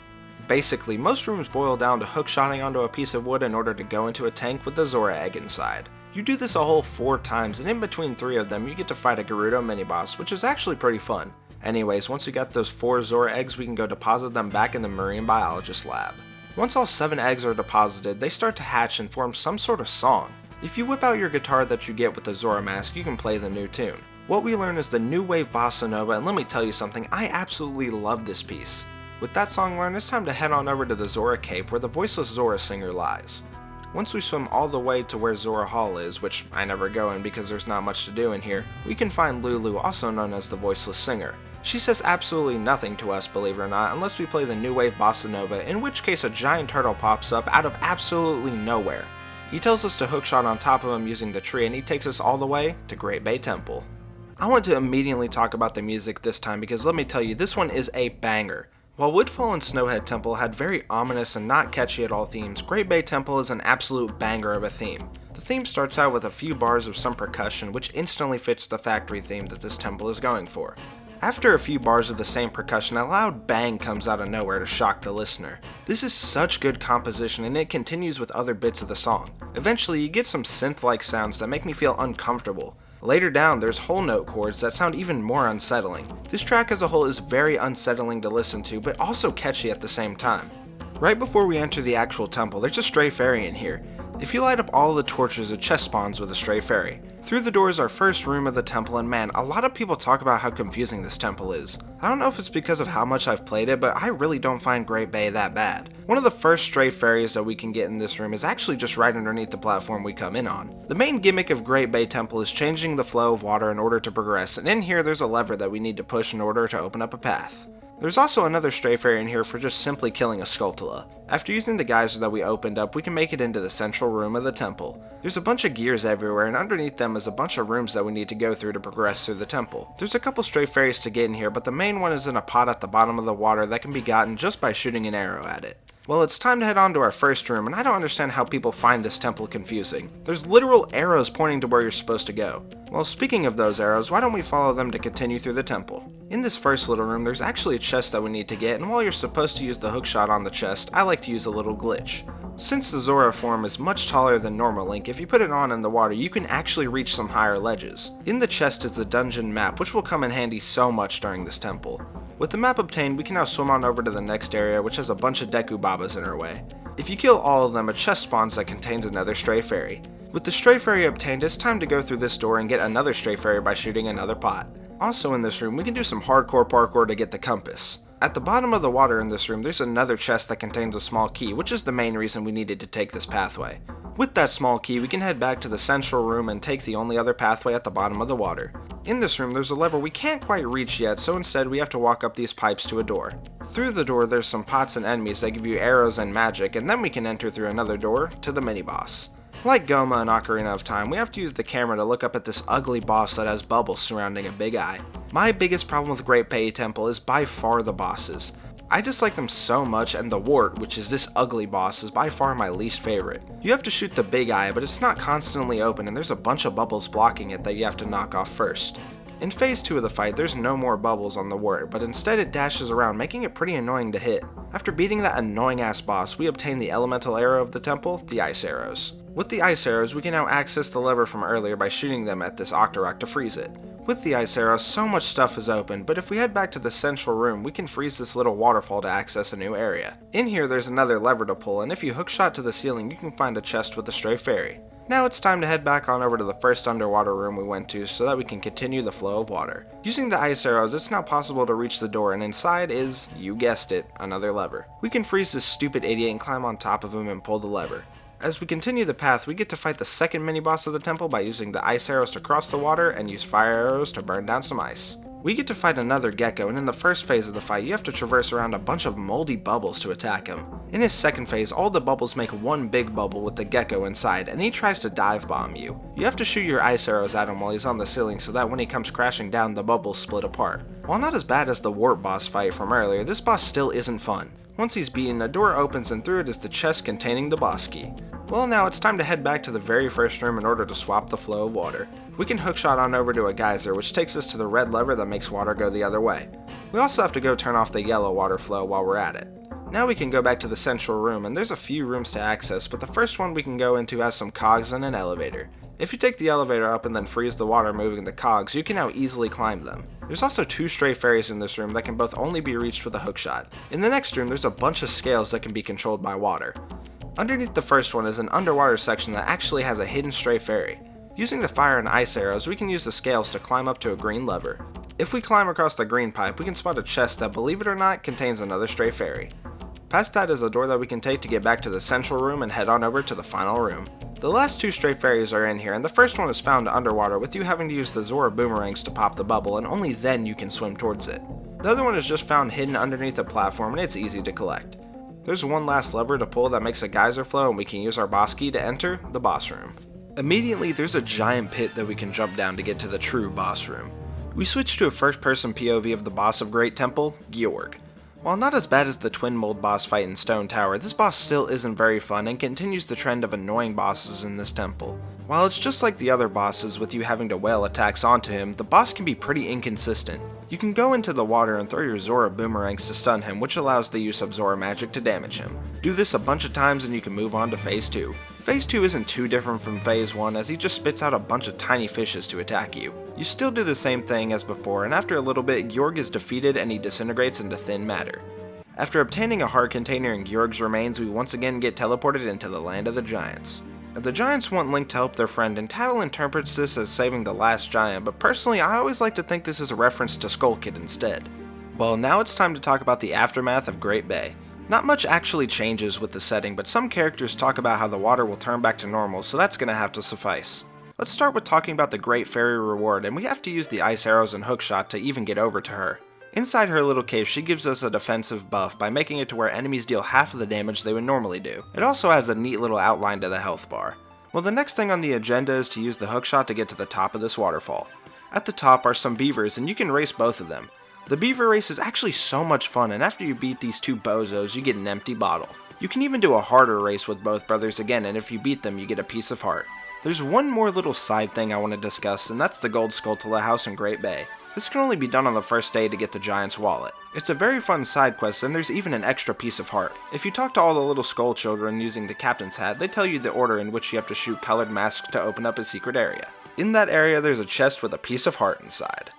Basically, most rooms boil down to hookshotting onto a piece of wood in order to go into a tank with the Zora egg inside. You do this a whole 4 times, and in between 3 of them you get to fight a Gerudo mini-boss, which is actually pretty fun. Anyways, once we got those 4 Zora eggs, we can go deposit them back in the marine biologist lab. Once all 7 eggs are deposited, they start to hatch and form some sort of song. If you whip out your guitar that you get with the Zora mask, you can play the new tune. What we learn is the new wave bossa nova, and let me tell you something, I absolutely love this piece. With that song learned, it's time to head on over to the Zora Cape where the voiceless Zora singer lies. Once we swim all the way to where Zora Hall is, which I never go in because there's not much to do in here, we can find Lulu, also known as the voiceless singer. She says absolutely nothing to us, believe it or not, unless we play the new wave bossa nova, in which case a giant turtle pops up out of absolutely nowhere. He tells us to hookshot on top of him using the tree, and he takes us all the way to Great Bay Temple. I want to immediately talk about the music this time because let me tell you, this one is a banger. While Woodfall and Snowhead Temple had very ominous and not catchy at all themes, Great Bay Temple is an absolute banger of a theme. The theme starts out with a few bars of some percussion, which instantly fits the factory theme that this temple is going for. After a few bars of the same percussion, a loud bang comes out of nowhere to shock the listener. This is such good composition, and it continues with other bits of the song. Eventually, you get some synth-like sounds that make me feel uncomfortable. Later down, there's whole note chords that sound even more unsettling. This track as a whole is very unsettling to listen to, but also catchy at the same time. Right before we enter the actual temple, there's a stray fairy in here. If you light up all the torches, a chest spawns with a stray fairy. Through the door is our first room of the temple, and man, a lot of people talk about how confusing this temple is. I don't know if it's because of how much I've played it, but I really don't find Great Bay that bad. One of the first stray fairies that we can get in this room is actually just right underneath the platform we come in on. The main gimmick of Great Bay Temple is changing the flow of water in order to progress, and in here there's a lever that we need to push in order to open up a path. There's also another stray fairy in here for just simply killing a Skulltula. After using the geyser that we opened up, we can make it into the central room of the temple. There's a bunch of gears everywhere, and underneath them is a bunch of rooms that we need to go through to progress through the temple. There's a couple stray fairies to get in here, but the main one is in a pot at the bottom of the water that can be gotten just by shooting an arrow at it. Well, it's time to head on to our first room, and I don't understand how people find this temple confusing. There's literal arrows pointing to where you're supposed to go. Well, speaking of those arrows, why don't we follow them to continue through the temple? In this first little room, there's actually a chest that we need to get, and while you're supposed to use the hookshot on the chest, I like to use a little glitch. Since the Zora form is much taller than normal Link, if you put it on in the water, you can actually reach some higher ledges. In the chest is the dungeon map, which will come in handy so much during this temple. With the map obtained, we can now swim on over to the next area, which has a bunch of Deku Babas in our way. If you kill all of them, a chest spawns that contains another stray fairy. With the stray fairy obtained, it's time to go through this door and get another stray fairy by shooting another pot. Also in this room, we can do some hardcore parkour to get the compass. At the bottom of the water in this room, there's another chest that contains a small key, which is the main reason we needed to take this pathway. With that small key, we can head back to the central room and take the only other pathway at the bottom of the water. In this room, there's a lever we can't quite reach yet, so instead we have to walk up these pipes to a door. Through the door, there's some pots and enemies that give you arrows and magic, and then we can enter through another door to the mini-boss. Like Goma and Ocarina of Time, we have to use the camera to look up at this ugly boss that has bubbles surrounding a big eye. My biggest problem with Great Bay Temple is by far the bosses. I dislike them so much, and the wart, which is this ugly boss, is by far my least favorite. You have to shoot the big eye, but it's not constantly open and there's a bunch of bubbles blocking it that you have to knock off first. In phase 2 of the fight, there's no more bubbles on the wart, but instead it dashes around, making it pretty annoying to hit. After beating that annoying ass boss, we obtain the elemental arrow of the temple, the ice arrows. With the ice arrows, we can now access the lever from earlier by shooting them at this Octorok to freeze it. With the ice arrows, so much stuff is open, but if we head back to the central room, we can freeze this little waterfall to access a new area. In here, there's another lever to pull, and if you hookshot to the ceiling, you can find a chest with a stray fairy. Now it's time to head back on over to the first underwater room we went to so that we can continue the flow of water. Using the ice arrows, it's now possible to reach the door, and inside is, you guessed it, another lever. We can freeze this stupid idiot and climb on top of him and pull the lever. As we continue the path, we get to fight the second mini-boss of the temple by using the ice arrows to cross the water and use fire arrows to burn down some ice. We get to fight another Gecko, and in the first phase of the fight, you have to traverse around a bunch of moldy bubbles to attack him. In his second phase, all the bubbles make one big bubble with the Gecko inside, and he tries to dive bomb you. You have to shoot your ice arrows at him while he's on the ceiling so that when he comes crashing down, the bubbles split apart. While not as bad as the warp boss fight from earlier, this boss still isn't fun. Once he's beaten, a door opens and through it is the chest containing the boss key. Well, now it's time to head back to the very first room in order to swap the flow of water. We can hookshot on over to a geyser, which takes us to the red lever that makes water go the other way. We also have to go turn off the yellow water flow while we're at it. Now we can go back to the central room, and there's a few rooms to access, but the first one we can go into has some cogs and an elevator. If you take the elevator up and then freeze the water moving the cogs, you can now easily climb them. There's also 2 stray fairies in this room that can both only be reached with a hookshot. In the next room, there's a bunch of scales that can be controlled by water. Underneath the first one is an underwater section that actually has a hidden stray fairy. Using the fire and ice arrows, we can use the scales to climb up to a green lever. If we climb across the green pipe, we can spot a chest that, believe it or not, contains another stray fairy. Past that is a door that we can take to get back to the central room and head on over to the final room. The last 2 stray fairies are in here, and the first one is found underwater with you having to use the Zora boomerangs to pop the bubble, and only then you can swim towards it. The other one is just found hidden underneath a platform, and it's easy to collect. There's one last lever to pull that makes a geyser flow, and we can use our boss key to enter the boss room. Immediately, there's a giant pit that we can jump down to get to the true boss room. We switch to a first-person POV of the boss of Great Temple, Gyorg. While not as bad as the Twinmold boss fight in Stone Tower, this boss still isn't very fun and continues the trend of annoying bosses in this temple. While it's just like the other bosses with you having to wail attacks onto him, the boss can be pretty inconsistent. You can go into the water and throw your Zora boomerangs to stun him, which allows the use of Zora magic to damage him. Do this a bunch of times and you can move on to phase 2. Phase 2 isn't too different from phase 1 as he just spits out a bunch of tiny fishes to attack you. You still do the same thing as before, and after a little bit, Gyorg is defeated and he disintegrates into thin matter. After obtaining a heart container and Gyorg's remains, we once again get teleported into the land of the giants. The giants want Link to help their friend, and Tattle interprets this as saving the last giant, but personally I always like to think this is a reference to Skull Kid instead. Well, now it's time to talk about the aftermath of Great Bay. Not much actually changes with the setting, but some characters talk about how the water will turn back to normal, so that's gonna have to suffice. Let's start with talking about the Great Fairy reward, and we have to use the ice arrows and hookshot to even get over to her. Inside her little cave, she gives us a defensive buff by making it to where enemies deal half of the damage they would normally do. It also has a neat little outline to the health bar. Well, the next thing on the agenda is to use the hookshot to get to the top of this waterfall. At the top are some beavers, and you can race both of them. The beaver race is actually so much fun, and after you beat these 2 bozos, you get an empty bottle. You can even do a harder race with both brothers again, and if you beat them, you get a piece of heart. There's one more little side thing I want to discuss, and that's the gold Skulltula house in Great Bay. This can only be done on the first day to get the giant's wallet. It's a very fun side quest, and there's even an extra piece of heart. If you talk to all the little skull children using the captain's hat, they tell you the order in which you have to shoot colored masks to open up a secret area. In that area, there's a chest with a piece of heart inside.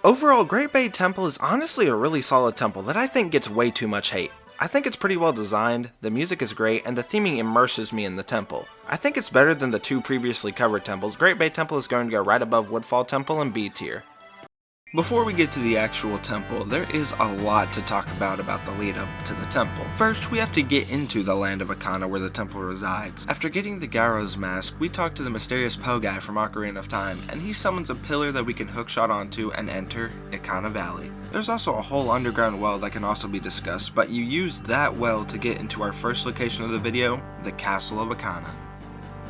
Overall, Great Bay Temple is honestly a really solid temple that I think gets way too much hate. I think it's pretty well designed, the music is great, and the theming immerses me in the temple. I think it's better than the 2 previously covered temples. Great Bay Temple is going to go right above Woodfall Temple in B tier. Before we get to the actual temple, there is a lot to talk about the lead up to the temple. First, we have to get into the land of Ikana where the temple resides. After getting the Garo's mask, we talk to the mysterious Poe guy from Ocarina of Time, and he summons a pillar that we can hookshot onto and enter Ikana Valley. There's also a whole underground well that can also be discussed, but you use that well to get into our first location of the video, the Castle of Ikana.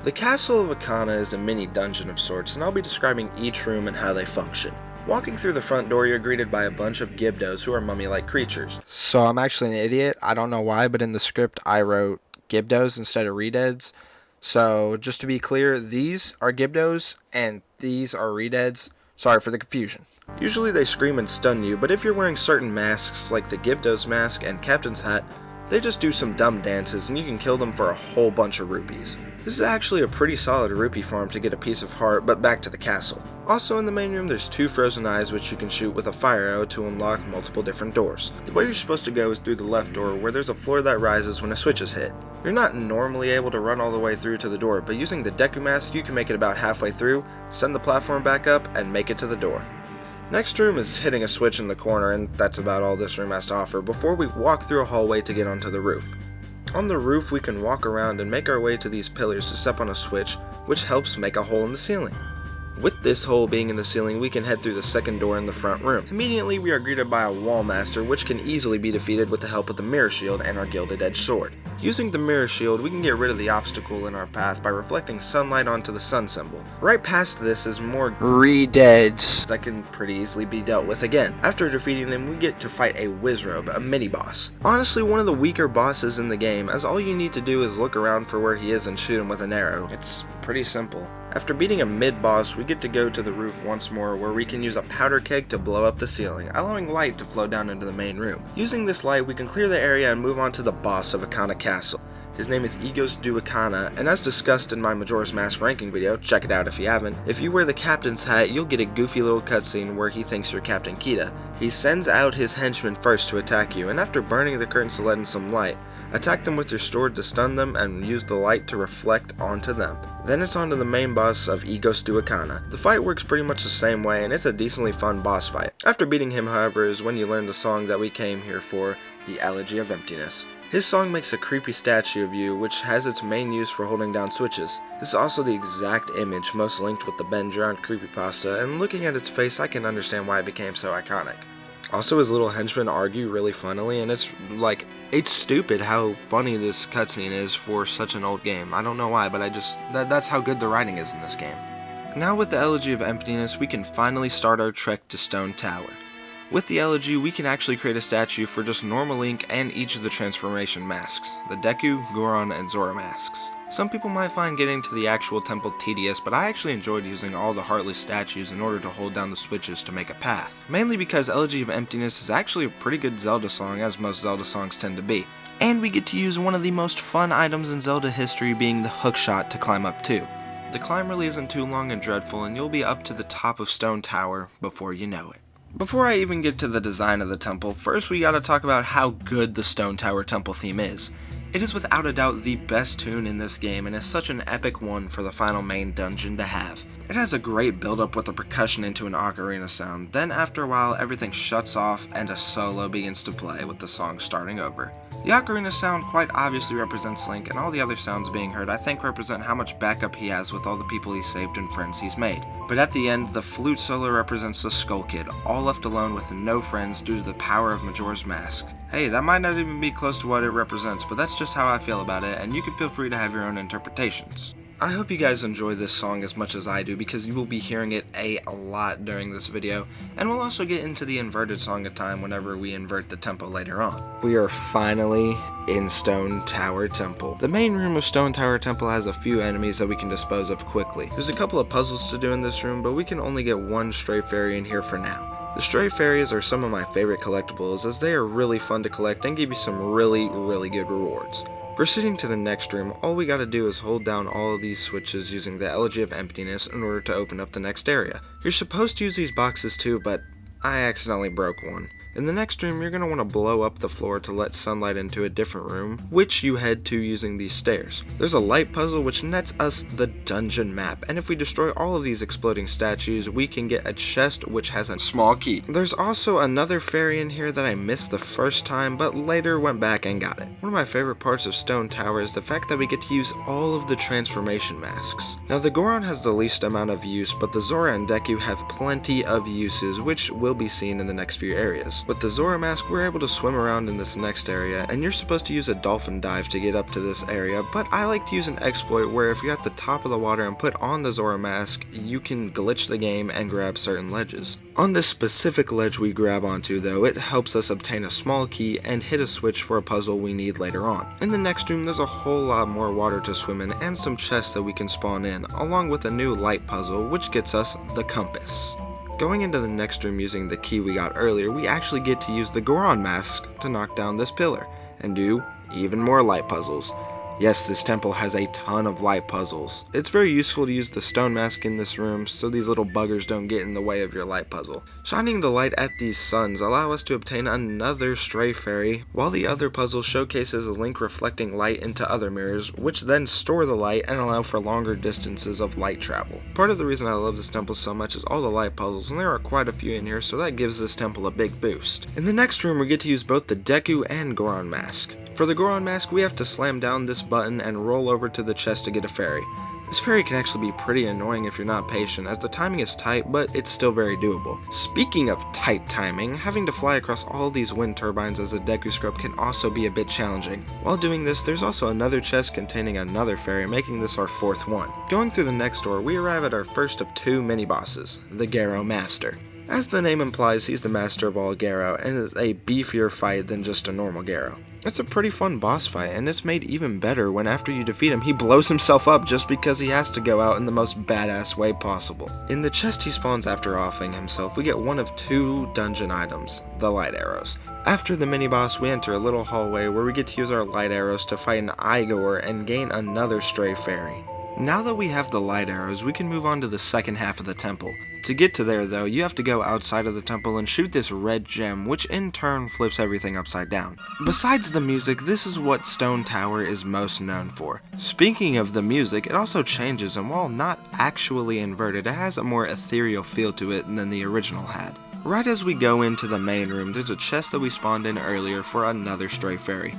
The Castle of Ikana is a mini dungeon of sorts, and I'll be describing each room and how they function. Walking through the front door, you're greeted by a bunch of Gibdos who are mummy-like creatures. So I'm actually an idiot, I don't know why, but in the script I wrote Gibdos instead of Redeads. So just to be clear, these are Gibdos and these are Redeads. Sorry for the confusion. Usually they scream and stun you, but if you're wearing certain masks like the Gibdos mask and Captain's hat, they just do some dumb dances and you can kill them for a whole bunch of rupees. This is actually a pretty solid rupee farm to get a piece of heart, but back to the castle. Also in the main room there's 2 frozen eyes which you can shoot with a fire arrow to unlock multiple different doors. The way you're supposed to go is through the left door where there's a floor that rises when a switch is hit. You're not normally able to run all the way through to the door, but using the Deku mask you can make it about halfway through, send the platform back up, and make it to the door. Next room is hitting a switch in the corner, and that's about all this room has to offer before we walk through a hallway to get onto the roof. On the roof we can walk around and make our way to these pillars to step on a switch, which helps make a hole in the ceiling. With this hole being in the ceiling, we can head through the second door in the front room. Immediately we are greeted by a wall master, which can easily be defeated with the help of the mirror shield and our gilded edge sword. Using the mirror shield, we can get rid of the obstacle in our path by reflecting sunlight onto the sun symbol. Right past this is more Redeads that can pretty easily be dealt with again. After defeating them, we get to fight a Wizrobe, a mini-boss. Honestly, one of the weaker bosses in the game, as all you need to do is look around for where he is and shoot him with an arrow. It's pretty simple. After beating a mid-boss, we get to go to the roof once more where we can use a powder keg to blow up the ceiling, allowing light to flow down into the main room. Using this light, we can clear the area and move on to the boss of Ikana Castle. His name is Goht du Ikana, and as discussed in my Majora's Mask ranking video, check it out if you haven't, if you wear the captain's hat, you'll get a goofy little cutscene where he thinks you're Captain Kita. He sends out his henchmen first to attack you, and after burning the curtains to let in some light, attack them with your sword to stun them and use the light to reflect onto them. Then it's on to the main boss of Goht du Ikana. The fight works pretty much the same way, and it's a decently fun boss fight. After beating him, however, is when you learn the song that we came here for, the Elegy of Emptiness. His song makes a creepy statue of you, which has its main use for holding down switches. This is also the exact image most linked with the Ben Jarrett creepypasta, and looking at its face I can understand why it became so iconic. Also, his little henchmen argue really funnily, and it's stupid how funny this cutscene is for such an old game. I don't know why, but that's how good the writing is in this game. Now with the Elegy of Emptiness, we can finally start our trek to Stone Tower. With the Elegy, we can actually create a statue for just normal Link and each of the transformation masks, the Deku, Goron, and Zora masks. Some people might find getting to the actual temple tedious, but I actually enjoyed using all the Heartless statues in order to hold down the switches to make a path. Mainly because Elegy of Emptiness is actually a pretty good Zelda song, as most Zelda songs tend to be. And we get to use one of the most fun items in Zelda history, being the hookshot to climb up to. The climb really isn't too long and dreadful, and you'll be up to the top of Stone Tower before you know it. Before I even get to the design of the temple, first we gotta talk about how good the Stone Tower temple theme is. It is without a doubt the best tune in this game and is such an epic one for the final main dungeon to have. It has a great build up with the percussion into an ocarina sound, then after a while everything shuts off and a solo begins to play with the song starting over. The ocarina sound quite obviously represents Link, and all the other sounds being heard I think represent how much backup he has with all the people he's saved and friends he's made. But at the end, the flute solo represents the Skull Kid, all left alone with no friends due to the power of Majora's Mask. Hey, that might not even be close to what it represents, but that's just how I feel about it, and you can feel free to have your own interpretations. I hope you guys enjoy this song as much as I do, because you will be hearing it a lot during this video, and we'll also get into the inverted song of time whenever we invert the tempo later on. We are finally in Stone Tower Temple. The main room of Stone Tower Temple has a few enemies that we can dispose of quickly. There's a couple of puzzles to do in this room, but we can only get one stray fairy in here for now. The stray fairies are some of my favorite collectibles, as they are really fun to collect and give you some really good rewards. Proceeding to the next room, all we gotta do is hold down all of these switches using the Elegy of Emptiness in order to open up the next area. You're supposed to use these boxes too, but I accidentally broke one. In the next room, you're going to want to blow up the floor to let sunlight into a different room, which you head to using these stairs. There's a light puzzle which nets us the dungeon map, and if we destroy all of these exploding statues, we can get a chest which has a small key. There's also another fairy in here that I missed the first time, but later went back and got it. One of my favorite parts of Stone Tower is the fact that we get to use all of the transformation masks. Now the Goron has the least amount of use, but the Zora and Deku have plenty of uses, which will be seen in the next few areas. With the Zora mask, we're able to swim around in this next area, and you're supposed to use a dolphin dive to get up to this area, but I like to use an exploit where if you're at the top of the water and put on the Zora mask, you can glitch the game and grab certain ledges. On this specific ledge we grab onto though, it helps us obtain a small key and hit a switch for a puzzle we need later on. In the next room there's a whole lot more water to swim in and some chests that we can spawn in, along with a new light puzzle which gets us the compass. Going into the next room using the key we got earlier, we actually get to use the Goron mask to knock down this pillar, and do even more light puzzles. Yes, this temple has a ton of light puzzles. It's very useful to use the stone mask in this room so these little buggers don't get in the way of your light puzzle. Shining the light at these suns allow us to obtain another stray fairy, while the other puzzle showcases a link reflecting light into other mirrors, which then store the light and allow for longer distances of light travel. Part of the reason I love this temple so much is all the light puzzles, and there are quite a few in here, so that gives this temple a big boost. In the next room we get to use both the Deku and Goron mask. For the Goron mask, we have to slam down this button and roll over to the chest to get a fairy. This fairy can actually be pretty annoying if you're not patient, as the timing is tight, but it's still very doable. Speaking of tight timing, having to fly across all these wind turbines as a Deku scrub can also be a bit challenging. While doing this, there's also another chest containing another fairy, making this our fourth one. Going through the next door, we arrive at our first of two mini-bosses, the Garo Master. As the name implies, he's the master of all Garo, and is a beefier fight than just a normal Garo. It's a pretty fun boss fight, and it's made even better when after you defeat him, he blows himself up just because he has to go out in the most badass way possible. In the chest he spawns after offing himself, we get one of two dungeon items, the light arrows. After the mini-boss, we enter a little hallway where we get to use our light arrows to fight an Igor and gain another stray fairy. Now that we have the light arrows, we can move on to the second half of the temple. To get to there though, you have to go outside of the temple and shoot this red gem, which in turn flips everything upside down. Besides the music, this is what Stone Tower is most known for. Speaking of the music, it also changes, and while not actually inverted, it has a more ethereal feel to it than the original had. Right as we go into the main room, there's a chest that we spawned in earlier for another stray fairy.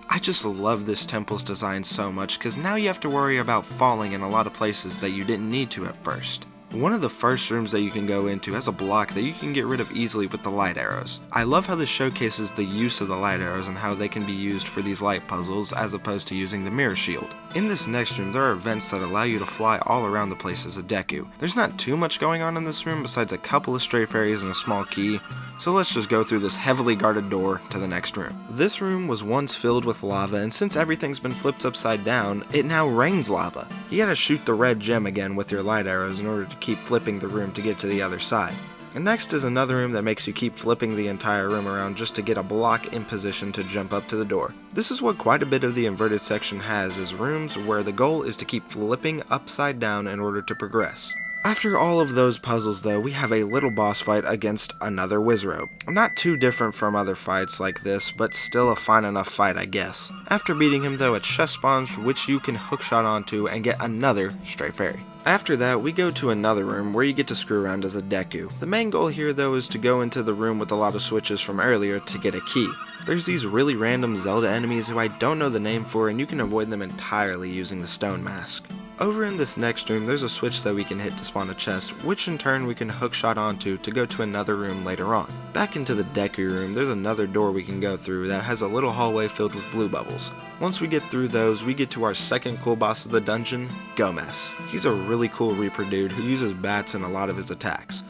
I just love this temple's design so much, because now you have to worry about falling in a lot of places that you didn't need to at first. One of the first rooms that you can go into has a block that you can get rid of easily with the light arrows. I love how this showcases the use of the light arrows and how they can be used for these light puzzles as opposed to using the mirror shield. In this next room, there are vents that allow you to fly all around the place as a Deku. There's not too much going on in this room besides a couple of stray fairies and a small key, so let's just go through this heavily guarded door to the next room. This room was once filled with lava, and since everything's been flipped upside down, it now rains lava. You gotta shoot the red gem again with your light arrows in order to keep flipping the room to get to the other side. And next is another room that makes you keep flipping the entire room around just to get a block in position to jump up to the door. This is what quite a bit of the inverted section has, is rooms where the goal is to keep flipping upside down in order to progress. After all of those puzzles though, we have a little boss fight against another Wizrobe. Not too different from other fights like this, but still a fine enough fight I guess. After beating him though, a chest spawns which you can hookshot onto and get another stray fairy. After that, we go to another room where you get to screw around as a Deku. The main goal here though is to go into the room with a lot of switches from earlier to get a key. There's these really random Zelda enemies who I don't know the name for, and you can avoid them entirely using the stone mask. Over in this next room, there's a switch that we can hit to spawn a chest, which in turn we can hookshot onto to go to another room later on. Back into the Deku room, there's another door we can go through that has a little hallway filled with blue bubbles. Once we get through those, we get to our second cool boss of the dungeon, Goht. He's a really cool Reaper dude who uses bats in a lot of his attacks.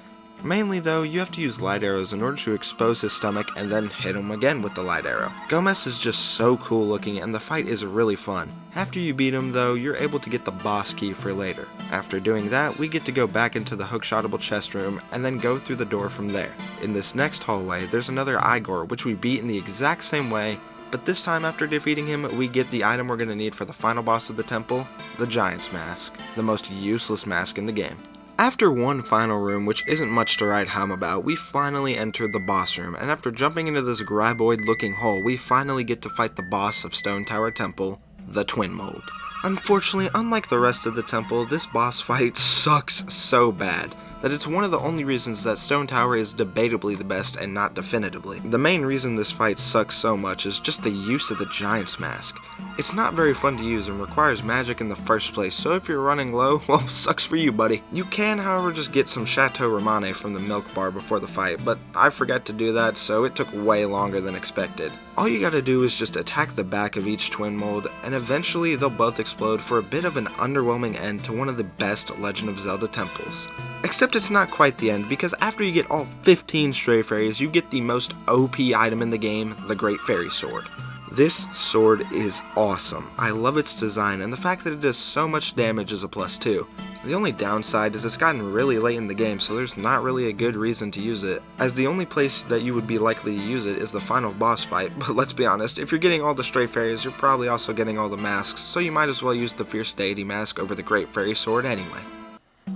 Mainly though, you have to use light arrows in order to expose his stomach and then hit him again with the light arrow. Goht is just so cool looking and the fight is really fun. After you beat him though, you're able to get the boss key for later. After doing that, we get to go back into the hookshotable chest room and then go through the door from there. In this next hallway, there's another Igor which we beat in the exact same way, but this time after defeating him, we get the item we're going to need for the final boss of the temple, the Giant's Mask, the most useless mask in the game. After one final room, which isn't much to write home about, we finally enter the boss room, and after jumping into this graboid looking hole, we finally get to fight the boss of Stone Tower Temple, the Twinmold. Unfortunately, unlike the rest of the temple, this boss fight sucks so bad that it's one of the only reasons that Stone Tower is debatably the best and not definitively. The main reason this fight sucks so much is just the use of the Giant's Mask. It's not very fun to use and requires magic in the first place, so if you're running low, well, sucks for you, buddy. You can, however, just get some Chateau Romane from the milk bar before the fight, but I forgot to do that, so it took way longer than expected. All you gotta do is just attack the back of each Twinmold, and eventually they'll both explode for a bit of an underwhelming end to one of the best Legend of Zelda temples. Except it's not quite the end, because after you get all 15 Stray Fairies, you get the most OP item in the game, the Great Fairy Sword. This sword is awesome. I love its design, and the fact that it does so much damage is a plus too. The only downside is it's gotten really late in the game, so there's not really a good reason to use it, as the only place that you would be likely to use it is the final boss fight, but let's be honest, if you're getting all the Stray Fairies, you're probably also getting all the masks, so you might as well use the Fierce Deity mask over the Great Fairy Sword anyway.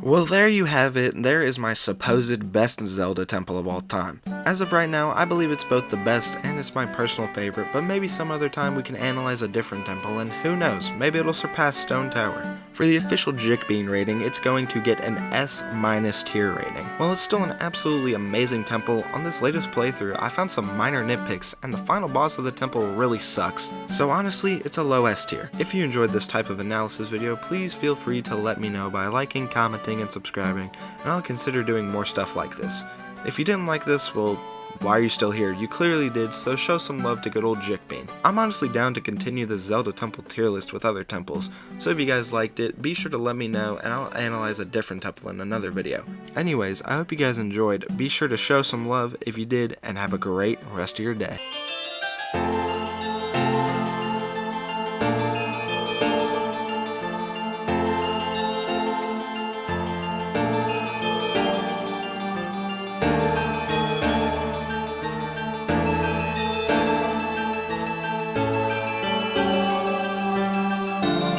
Well, there you have it. There is my supposed best Zelda temple of all time. As of right now, I believe it's both the best and it's my personal favorite, but maybe some other time we can analyze a different temple, and who knows, maybe it'll surpass Stone Tower. For the official Jickbean rating, it's going to get an S- tier rating. While it's still an absolutely amazing temple, on this latest playthrough, I found some minor nitpicks, and the final boss of the temple really sucks. So honestly, it's a low S tier. If you enjoyed this type of analysis video, please feel free to let me know by liking, commenting, and subscribing, and I'll consider doing more stuff like this. If you didn't like this, well, why are you still here? You clearly did, so show some love to good old Jickbean. I'm honestly down to continue the Zelda temple tier list with other temples, so if you guys liked it, be sure to let me know and I'll analyze a different temple in another video. Anyways, I hope you guys enjoyed. Be sure to show some love if you did, and have a great rest of your day.